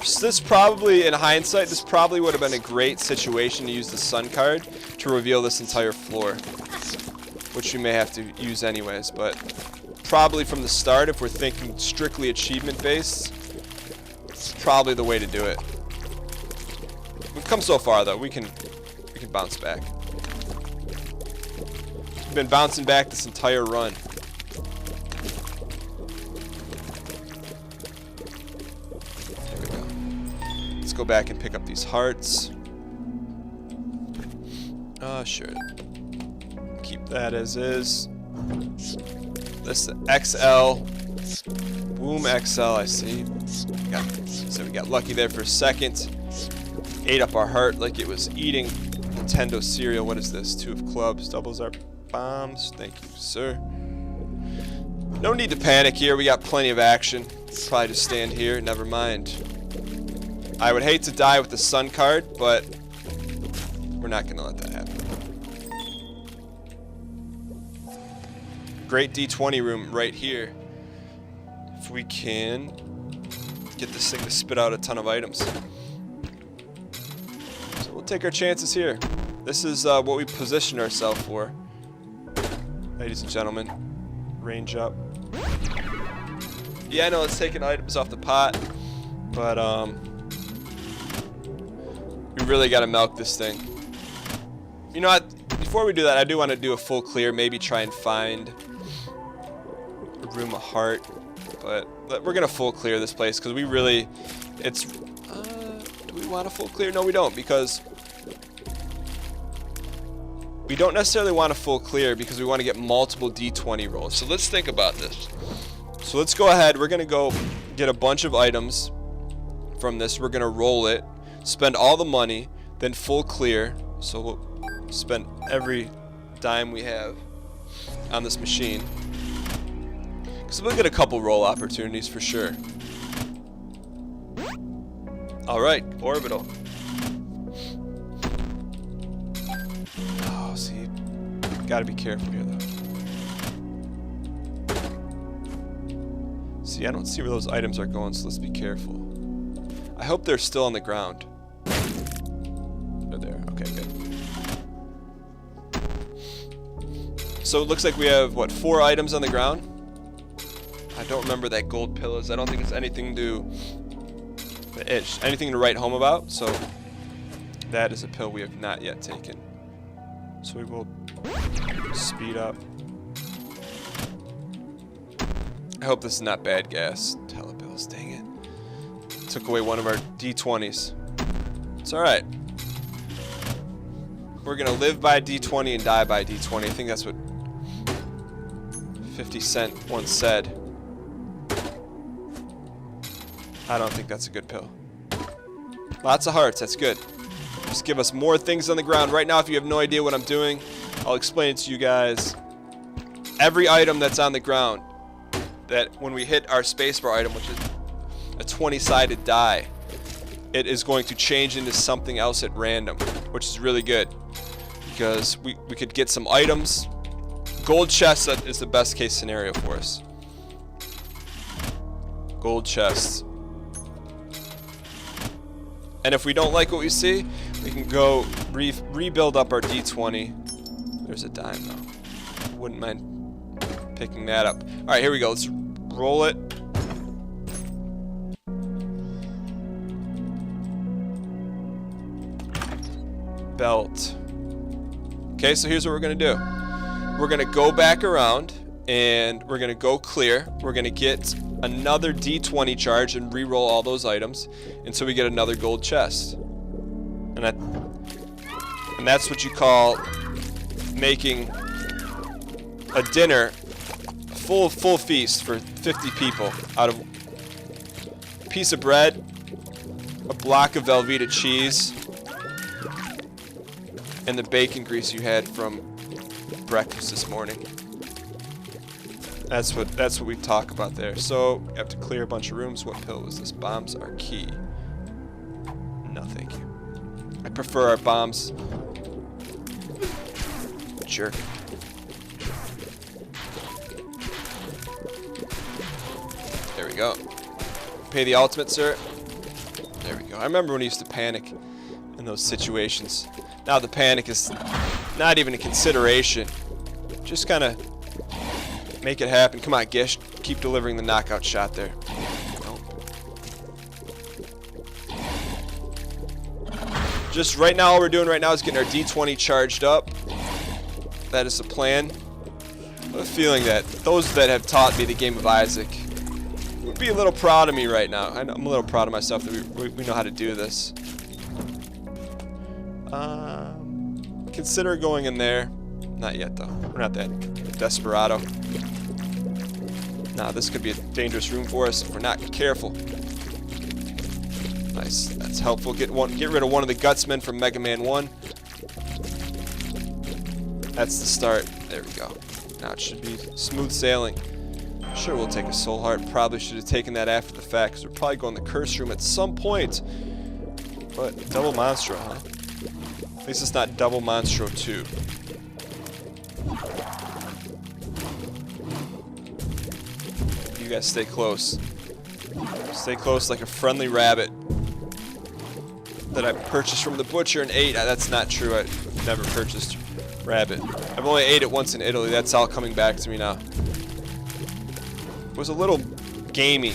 So this probably, in hindsight, this probably would have been a great situation to use the Sun card to reveal this entire floor, which we may have to use anyways, but probably from the start, if we're thinking strictly achievement based, it's probably the way to do it. We've come so far though, we can bounce back. We've been bouncing back this entire run. There we go. Let's go back and pick up these hearts. Sure. Keep that as is. This XL. Boom XL, I see. So we got lucky there for a second. Ate up our heart like it was eating Nintendo cereal. What is this? 2 of clubs. Doubles our bombs. Thank you, sir. No need to panic here. We got plenty of action. Probably just stand here. Never mind. I would hate to die with the Sun card, but we're not going to let that happen. great D20 room right here. If we can get this thing to spit out a ton of items. So we'll take our chances here. This is what we position ourselves for. Ladies and gentlemen, range up. Yeah, I know it's taking items off the pot, but we really got to milk this thing. You know what? Before we do that, I do want to do a full clear. Maybe try and find a room of heart. But we're going to full clear this place because we really... It's... do we want a full clear? No, we don't, because... We don't necessarily want a full clear because we want to get multiple D20 rolls. So let's think about this. So let's go ahead. We're going to go get a bunch of items from this. We're going to roll it. Spend all the money. Then full clear. So we'll spend every dime we have on this machine. Because we'll get a couple roll opportunities for sure. Alright, orbital. Oh, see. Gotta be careful here though. See, I don't see where those items are going, so let's be careful. I hope they're still on the ground. They're there. Okay, good. So it looks like we have, what, 4 items on the ground? I don't remember that gold pill is. I don't think it's anything to write home about. So that is a pill we have not yet taken. So we will speed up. I hope this is not bad gas. Telepills, dang it. Took away one of our D20s. It's alright. We're gonna live by D20 and die by D20. I think that's what 50 Cent once said. I don't think that's a good pill. Lots of hearts, that's good. Just give us more things on the ground. Right now, if you have no idea what I'm doing, I'll explain it to you guys. Every item that's on the ground, that when we hit our spacebar item, which is a 20-sided die, it is going to change into something else at random, which is really good. Because we could get some items. Gold chest is the best case scenario for us. Gold chests. And if we don't like what we see, we can go rebuild up our D20. There's a dime though. Wouldn't mind picking that up. Alright, here we go. Let's roll it. Belt. Okay, so here's what we're going to do. We're going to go back around and we're going to go clear. We're going to get another D20 charge and re-roll all those items until we get another gold chest. And that's what you call making a dinner, a full feast for 50 people out of a piece of bread, a block of Velveeta cheese, and the bacon grease you had from breakfast this morning. That's what we talk about there. So you have to clear a bunch of rooms. What pill was this? Bombs are key. No, thank you. I prefer our bombs. Jerk. There we go. Pay the ultimate, sir. There we go. I remember when he used to panic in those situations. Now the panic is not even a consideration. Just kind of make it happen. Come on, Gish. Keep delivering the knockout shot there. Nope. Just right now, all we're doing right now is getting our D20 charged up. That is the plan. I have a feeling that those that have taught me the game of Isaac would be a little proud of me right now. I'm a little proud of myself that we know how to do this. Consider going in there. Not yet, though. We're not that desperado. Nah, this could be a dangerous room for us if we're not careful. Nice. That's helpful. Get rid of one of the Gutsmen from Mega Man 1. That's the start. There we go. Now it should be smooth sailing. Sure, we'll take a soul heart. Probably should have taken that after the fact, because we're probably going to the curse room at some point. But double Monstro, huh? At least it's not double Monstro 2. You guys stay close. Stay close like a friendly rabbit that I purchased from the butcher and ate. That's not true. I've never purchased rabbit. I've only ate it once in Italy. That's all coming back to me now. It was a little gamey.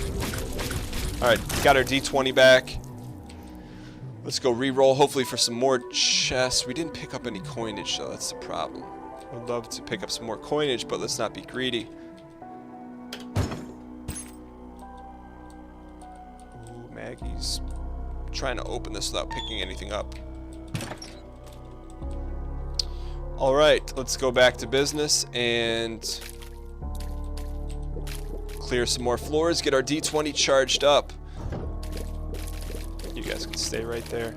Alright, got our D20 back. Let's go re-roll, hopefully for some more chests. We didn't pick up any coinage, so that's the problem. I'd love to pick up some more coinage, but let's not be greedy. Ooh, Maggie's trying to open this without picking anything up. Alright, let's go back to business and clear some more floors, get our D20 charged up. You guys can stay right there.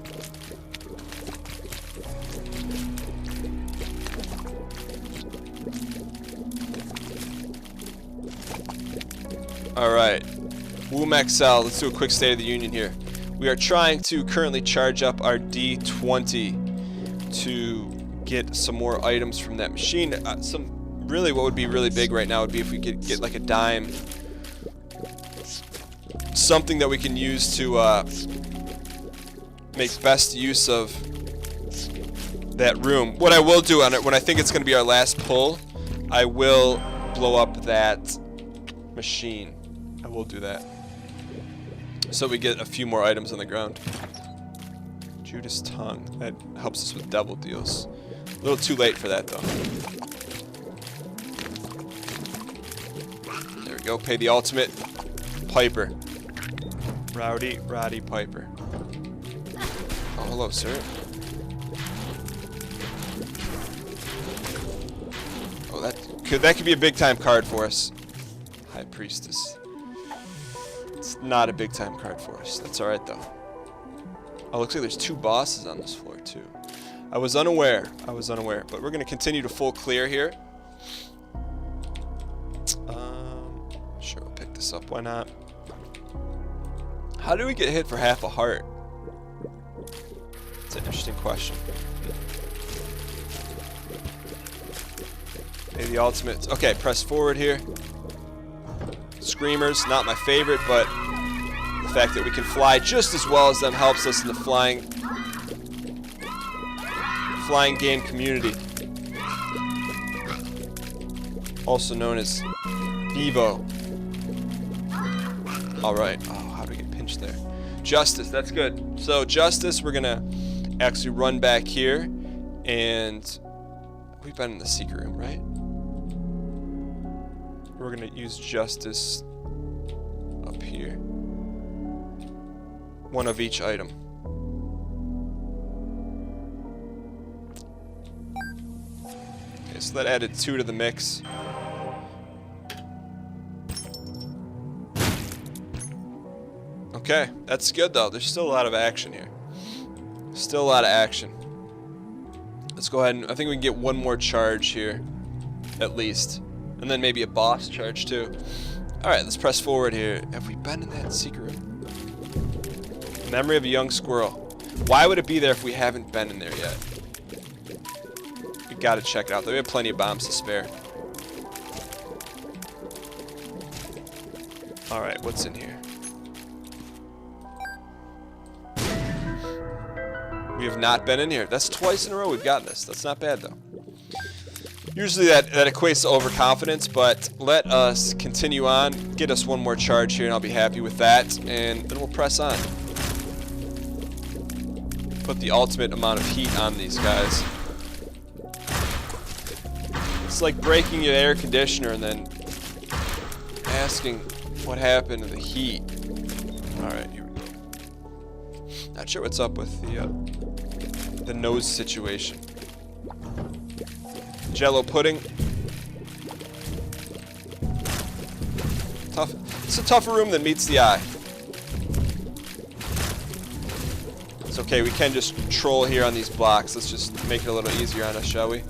Alright, Womb XL, let's do a quick State of the Union here. We are trying to currently charge up our D20 to get some more items from that machine. Really what would be really big right now would be if we could get like a dime. Something that we can use to make best use of that room. What I will do on it, when I think it's going to be our last pull, I will blow up that machine. I will do that. So we get a few more items on the ground. Judas Tongue. That helps us with devil deals. A little too late for that, though. There we go. Pay the ultimate. Piper. Roddy Piper. Oh, hello, sir. Oh, that could be a big time card for us. High Priestess. It's not a big time card for us. That's all right though. Oh, looks like there's 2 bosses on this floor too. I was unaware. But we're gonna continue to full clear here. Sure, we'll pick this up. Why not? How do we get hit for half a heart? It's an interesting question. Maybe the ultimate. Okay, press forward here. Screamers, not my favorite, but the fact that we can fly just as well as them helps us in the flying game community. Also known as Evo. Alright. Oh, how do we get pinched there? Justice, that's good. So, Justice, we're gonna actually run back here, and we've been in the secret room, right? We're gonna use Justice up here. One of each item. Okay, so that added 2 to the mix. Okay, that's good though. There's still a lot of action here. Still a lot of action. Let's go ahead and I think we can get one more charge here, at least. And then maybe a boss charge too. Alright, let's press forward here. Have we been in that secret room? Memory of a young squirrel. Why would it be there if we haven't been in there yet? We gotta check it out though. We have plenty of bombs to spare. Alright, what's in here? We have not been in here. That's twice in a row we've gotten this. That's not bad though. Usually that equates to overconfidence, but let us continue on. Get us one more charge here and I'll be happy with that. And then we'll press on. Put the ultimate amount of heat on these guys. It's like breaking your air conditioner and then asking what happened to the heat. Alright, here we go. Not sure what's up with the nose situation. Jello pudding. Tough. It's a tougher room than meets the eye. It's okay, we can just troll here on these blocks. Let's just make it a little easier on us, shall we?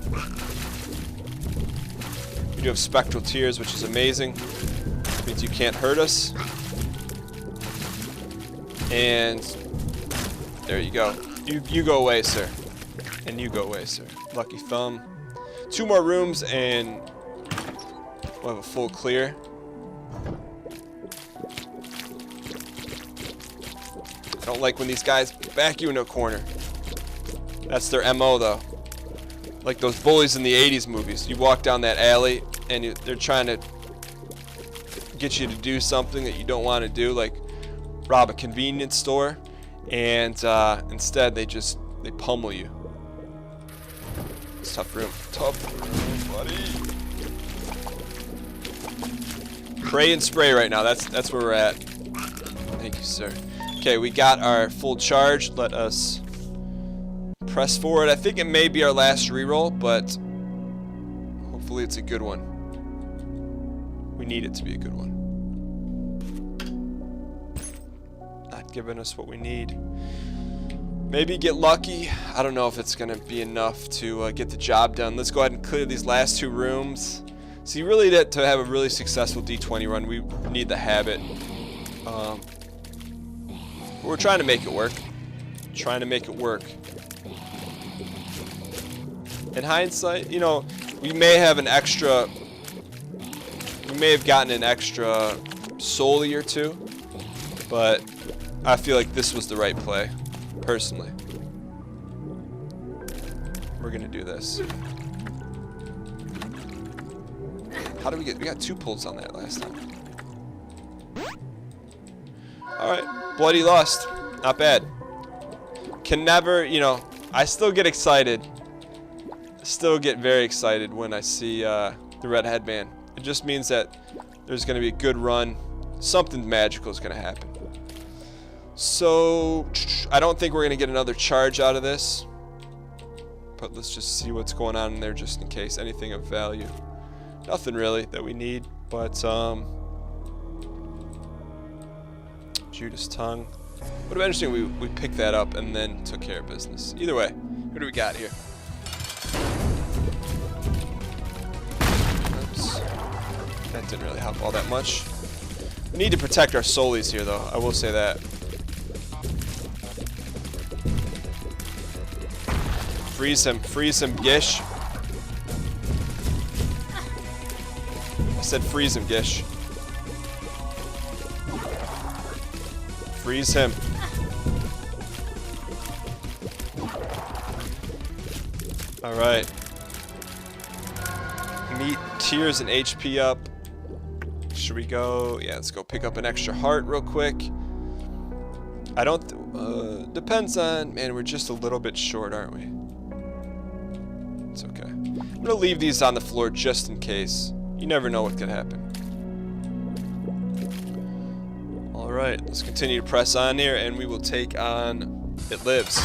We do have spectral tears, which is amazing. It means you can't hurt us. And there you go. You go away, sir. And you go away, sir. Lucky thumb. 2 more rooms and we'll have a full clear. I don't like when these guys back you into a corner. That's their MO, though. Like those bullies in the 80s movies. You walk down that alley, and they're trying to get you to do something that you don't want to do, like rob a convenience store, and instead they pummel you. It's a tough room. Tough room, buddy. Pray and spray right now. That's where we're at. Thank you, sir. Okay, we got our full charge. Let us press forward. I think it may be our last reroll, but hopefully it's a good one. We need it to be a good one. Not giving us what we need. Maybe get lucky. I don't know if it's going to be enough to get the job done. Let's go ahead and clear these last two rooms. See, really, to have a really successful D20 run, we need the habit. We're trying to make it work. Trying to make it work. In hindsight, you know, we may have an extra... We may have gotten an extra Soli or two, but I feel like this was the right play, personally. We're gonna do this. How do we get... We got 2 pulls on that last time. Alright, Bloody Lust. Not bad. Can never, you know, I still get excited. Still get very excited when I see the red headband. It just means that there's going to be a good run. Something magical is going to happen. So, I don't think we're going to get another charge out of this. But let's just see what's going on in there just in case. Anything of value. Nothing really that we need. But, Judas Tongue. Would have been interesting we picked that up and then took care of business. Either way, who do we got here? Oops. That didn't really help all that much. We need to protect our Solis here, though. I will say that. Freeze him, Gish. I said freeze him, Gish. Freeze him. Alright. Meat, tears, and HP up. Should we go? Yeah, let's go pick up an extra heart real quick. I don't... depends on... Man, we're just a little bit short, aren't we? It's okay. I'm gonna leave these on the floor just in case. You never know what could happen. Alright, let's continue to press on here, and we will take on It Lives.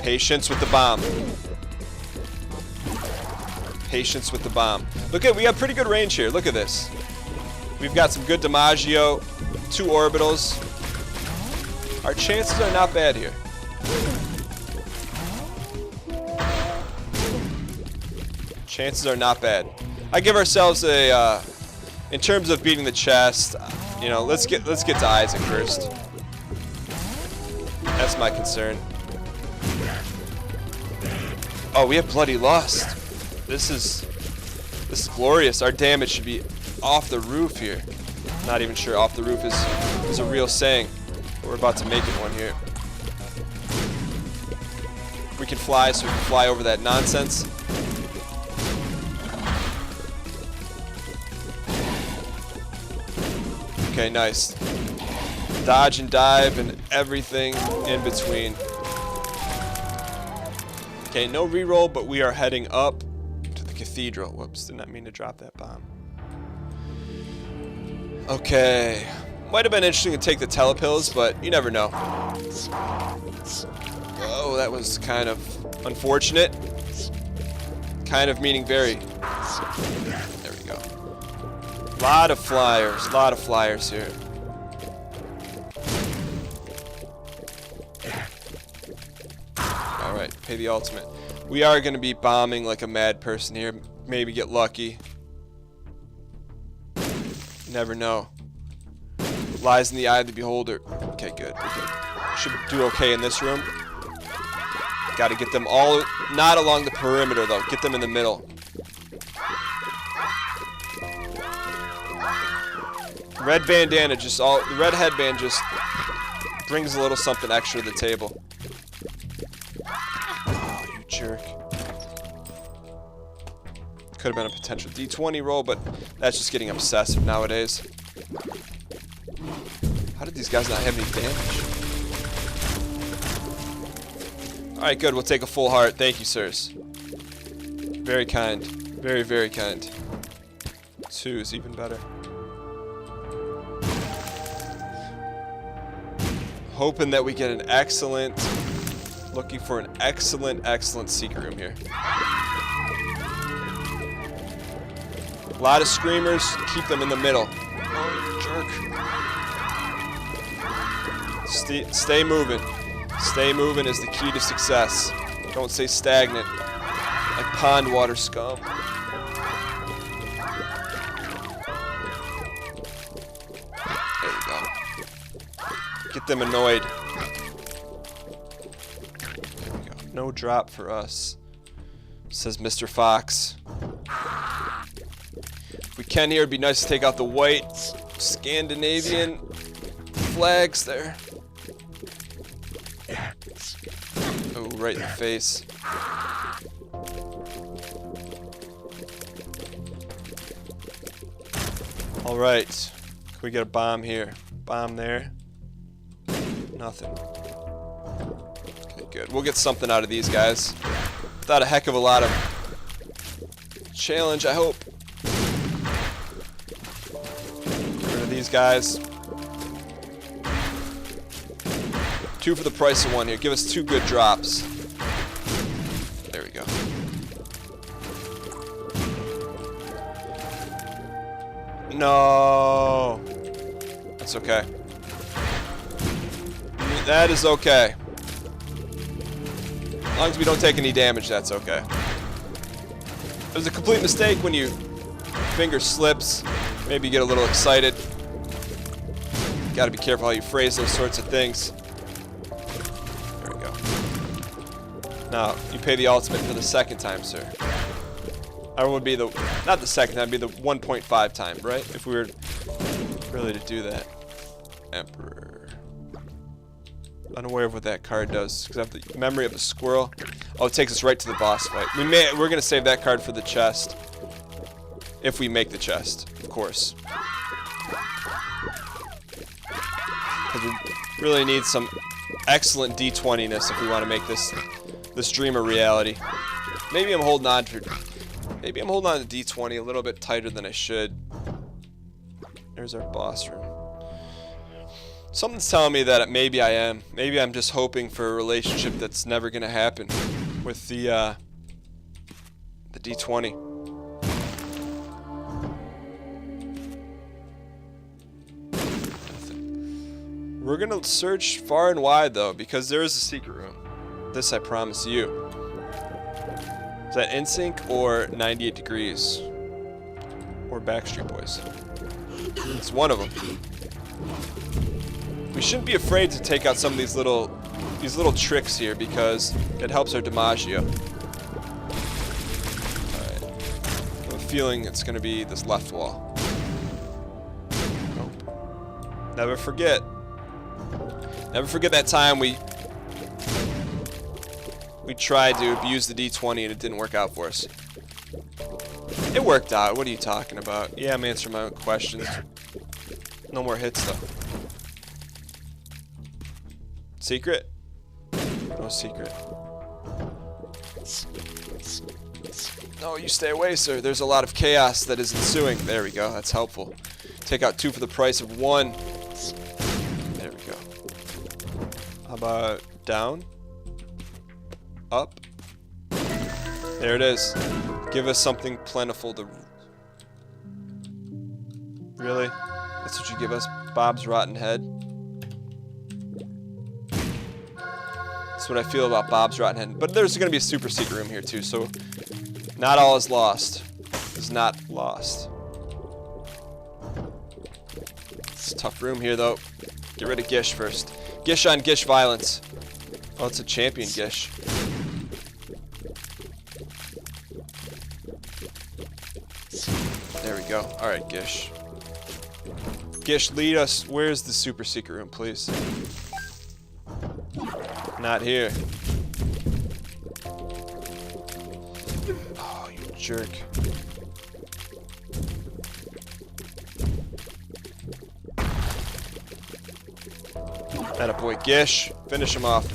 Patience with the bomb. Patience with the bomb. Look at, we have pretty good range here. Look at this. We've got some good DiMaggio, 2 orbitals. Our chances are not bad here. Chances are not bad. I give ourselves a, in terms of beating the chest, you know, let's get to Isaac first. That's my concern. Oh, we have Bloody Lust. This is glorious. Our damage should be off the roof here. Not even sure off the roof is a real saying. But we're about to make it one here. We can fly, so we can fly over that nonsense. Okay, nice. Dodge and dive and everything in between. Okay, no reroll, but we are heading up to the cathedral. Whoops, did not mean to drop that bomb. Okay. Might have been interesting to take the telepills, but you never know. Oh, that was kind of unfortunate. Kind of meaning very. There we go. Lot of flyers here. Alright, pay the ultimate. We are going to be bombing like a mad person here. Maybe get lucky. Never know. Lies in the eye of the beholder. Okay, good. Should do okay in this room. Got to get them all, not along the perimeter though. Get them in the middle. Red bandana, the red headband just brings a little something extra to the table. Oh, you jerk. Could have been a potential D20 roll, but that's just getting obsessive nowadays. How did these guys not have any damage? Alright, good. We'll take a full heart. Thank you, sirs. Very kind. Very, very kind. 2 is even better. Hoping that we get an excellent... Looking for an excellent, excellent secret room here. A lot of screamers. Keep them in the middle. Oh, you jerk. Stay moving. Stay moving is the key to success. Don't stay stagnant. Like pond water scum. There we go. Get them annoyed. There we go. No drop for us, says Mr. Fox. If we can here, it'd be nice to take out the white Scandinavian flags there. Oh, right in the face. All right. Can we get a bomb here? Bomb there. Nothing. Okay, good. We'll get something out of these guys. Without a heck of a lot of challenge, I hope. Get rid of these guys. 2 for the price of 1 here. Give us 2 good drops. There we go. No. That's okay. That is okay. As long as we don't take any damage, that's okay. It was a complete mistake when your finger slips. Maybe you get a little excited. Gotta be careful how you phrase those sorts of things. Now, you pay the ultimate for the second time, sir. Or would be not the second time, it'd be the 1.5 time, right? If we were really to do that. Emperor. Unaware of what that card does, because I have the memory of the squirrel. Oh, it takes us right to the boss fight. We're gonna save that card for the chest. If we make the chest, of course. Because we really need some excellent D20-ness if we want to make this dream a reality. Maybe I'm holding on to D20 a little bit tighter than I should. There's our boss room. Something's telling me that maybe I am. Maybe I'm just hoping for a relationship that's never gonna happen with the D20. Nothing. We're gonna search far and wide though, because there is a secret room. This I promise you. Is that NSYNC or 98 Degrees? Or Backstreet Boys? It's one of them. We shouldn't be afraid to take out some of these little tricks here because it helps our DiMaggio. Alright. I have a feeling it's gonna be this left wall. Nope. Never forget. Never forget that time we tried to abuse the D20 and it didn't work out for us. It worked out. What are you talking about? Yeah, I'm answering my own questions. No more hits though. Secret? No secret. No, you stay away, sir. There's a lot of chaos that is ensuing. There we go. That's helpful. Take out 2 for the price of 1. There we go. How about down? Up? There it is. Give us something plentiful to... Really? That's what you give us? Bob's Rotten Head? That's what I feel about Bob's Rotten Head. But there's going to be a super secret room here too, so not all is lost. It's not lost. It's a tough room here though. Get rid of Gish first. Gish on Gish violence. Oh, it's a champion Gish. There we go. Alright, Gish. Gish, lead us. Where's the super secret room, please? Not here. Oh, you jerk. Attaboy, Gish. Finish him off.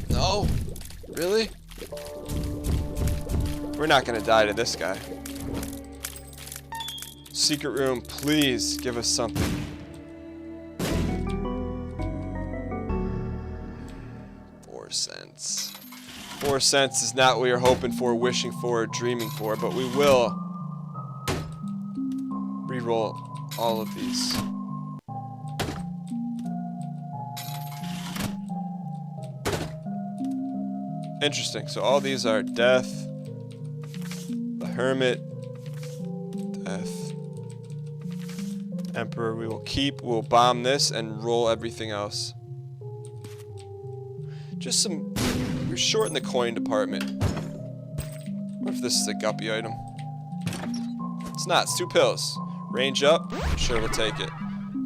No? Really? We're not gonna die to this guy. Secret room, please give us something. $0.04. 4 cents is not what we are hoping for, wishing for, or dreaming for, but we will re-roll all of these. Interesting. So all these are death, the hermit, death, emperor. We will keep. We'll bomb this and roll everything else. Just some. We're short in the coin department. What if this is a guppy item? It's not. It's 2 pills. Range up. Sure, we'll take it.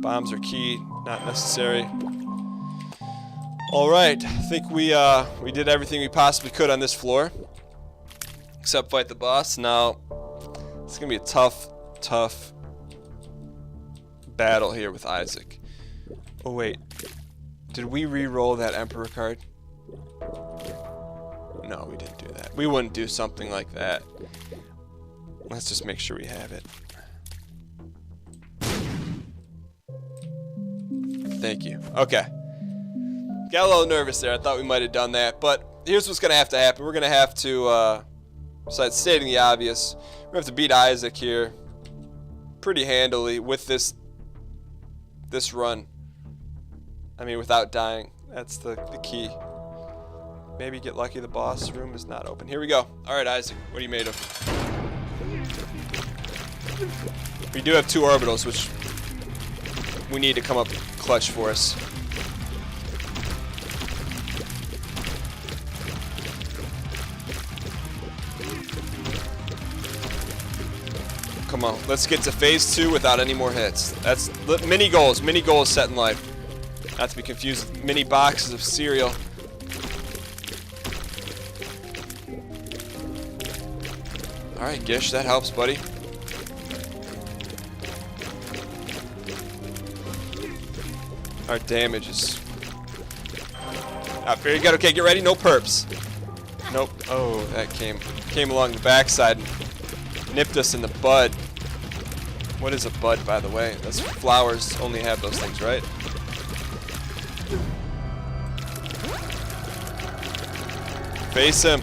Bombs are key. Not necessary. Alright, I think we did everything we possibly could on this floor. Except fight the boss. Now, it's going to be a tough battle here with Isaac. Oh wait, did we re-roll that Emperor card? No, we didn't do that. We wouldn't do something like that. Let's just make sure we have it. Thank you. Okay. Got a little nervous there. I thought we might have done that. But here's what's going to have to happen. We're going to have to, besides stating the obvious, we're going to have to beat Isaac here pretty handily with this run. I mean, without dying. That's the key. Maybe get lucky the boss room is not open. Here we go. Alright, Isaac. What are you made of? We do have 2 orbitals, which we need to come up clutch for us. Come on, let's get to phase 2 without any more hits. That's mini goals set in life. Not to be confused with mini boxes of cereal. Alright, Gish, that helps, buddy. Our damage is very good. Okay, get ready. No perps. Nope. Oh, that came along the backside and nipped us in the bud. What is a bud, by the way? Those flowers only have those things, right? Face him.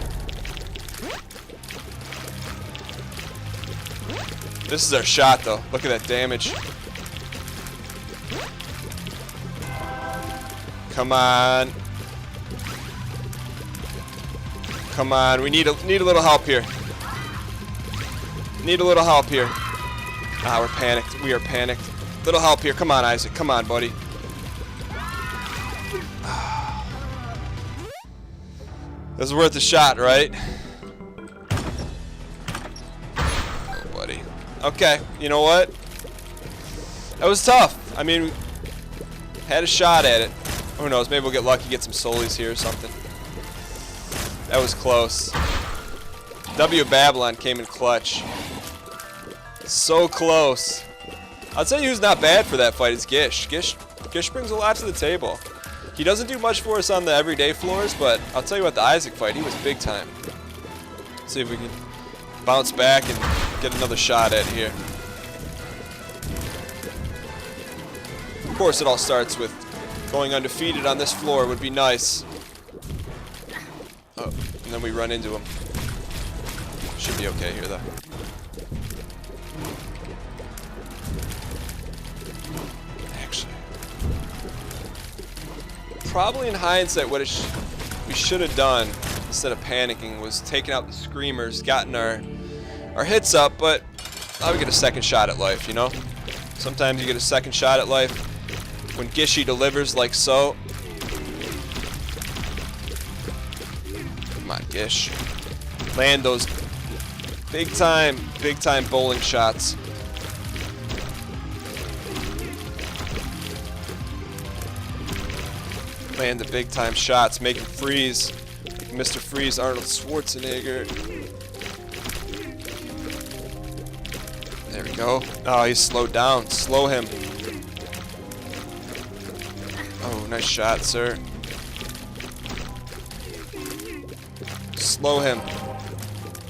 This is our shot, though. Look at that damage. Come on. Come on. We need a little help here. Need a little help here. Ah, we're panicked. We are panicked. Little help here. Come on, Isaac. Come on, buddy. This is worth a shot, right? Oh, buddy. Okay. You know what? That was tough. I mean, had a shot at it. Who knows? Maybe we'll get lucky, get some solis here or something. That was close. W Babylon came in clutch. So close. I'll tell you who's not bad for that fight is Gish. Gish brings a lot to the table. He doesn't do much for us on the everyday floors, but I'll tell you what, the Isaac fight, he was big time. Let's see if we can bounce back and get another shot at it here. Of course, it all starts with going undefeated on this floor would be nice. Oh, and then we run into him. Should be okay here, though. Actually, probably in hindsight, what we should have done instead of panicking was taken out the screamers, gotten our hits up, but now we get a second shot at life, you know? Sometimes you get a second shot at life. When Gishy delivers like so. Come on, Gish. Land those big time bowling shots. Land the big time shots. Make him freeze. Mr. Freeze, Arnold Schwarzenegger. There we go. Oh, he's slowed down. Slow him. Oh, nice shot, sir. Slow him.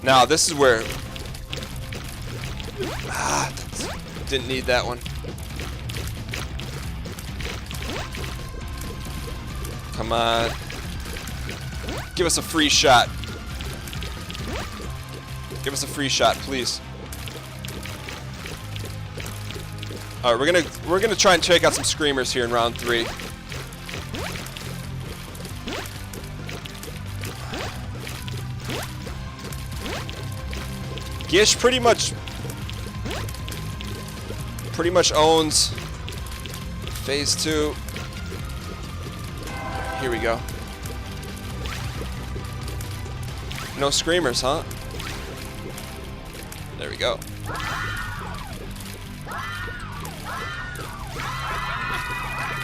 Now, this is where... didn't need that one. Come on. Give us a free shot. Give us a free shot, please. All right, we're gonna try and check out some screamers here in round 3. Gish pretty much owns phase 2. Here we go. No screamers, huh? There we go.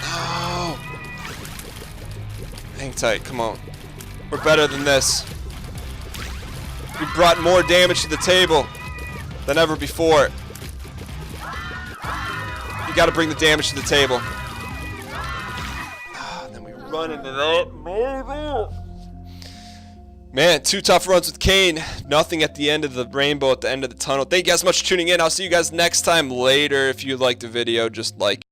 Oh. Hang tight, come on. We're better than this. We brought more damage to the table than ever before. You gotta bring the damage to the table. And then we run into that. Man, 2 tough runs with Cain. Nothing at the end of the rainbow, at the end of the tunnel. Thank you guys so much for tuning in. I'll see you guys next time later. If you liked the video, just like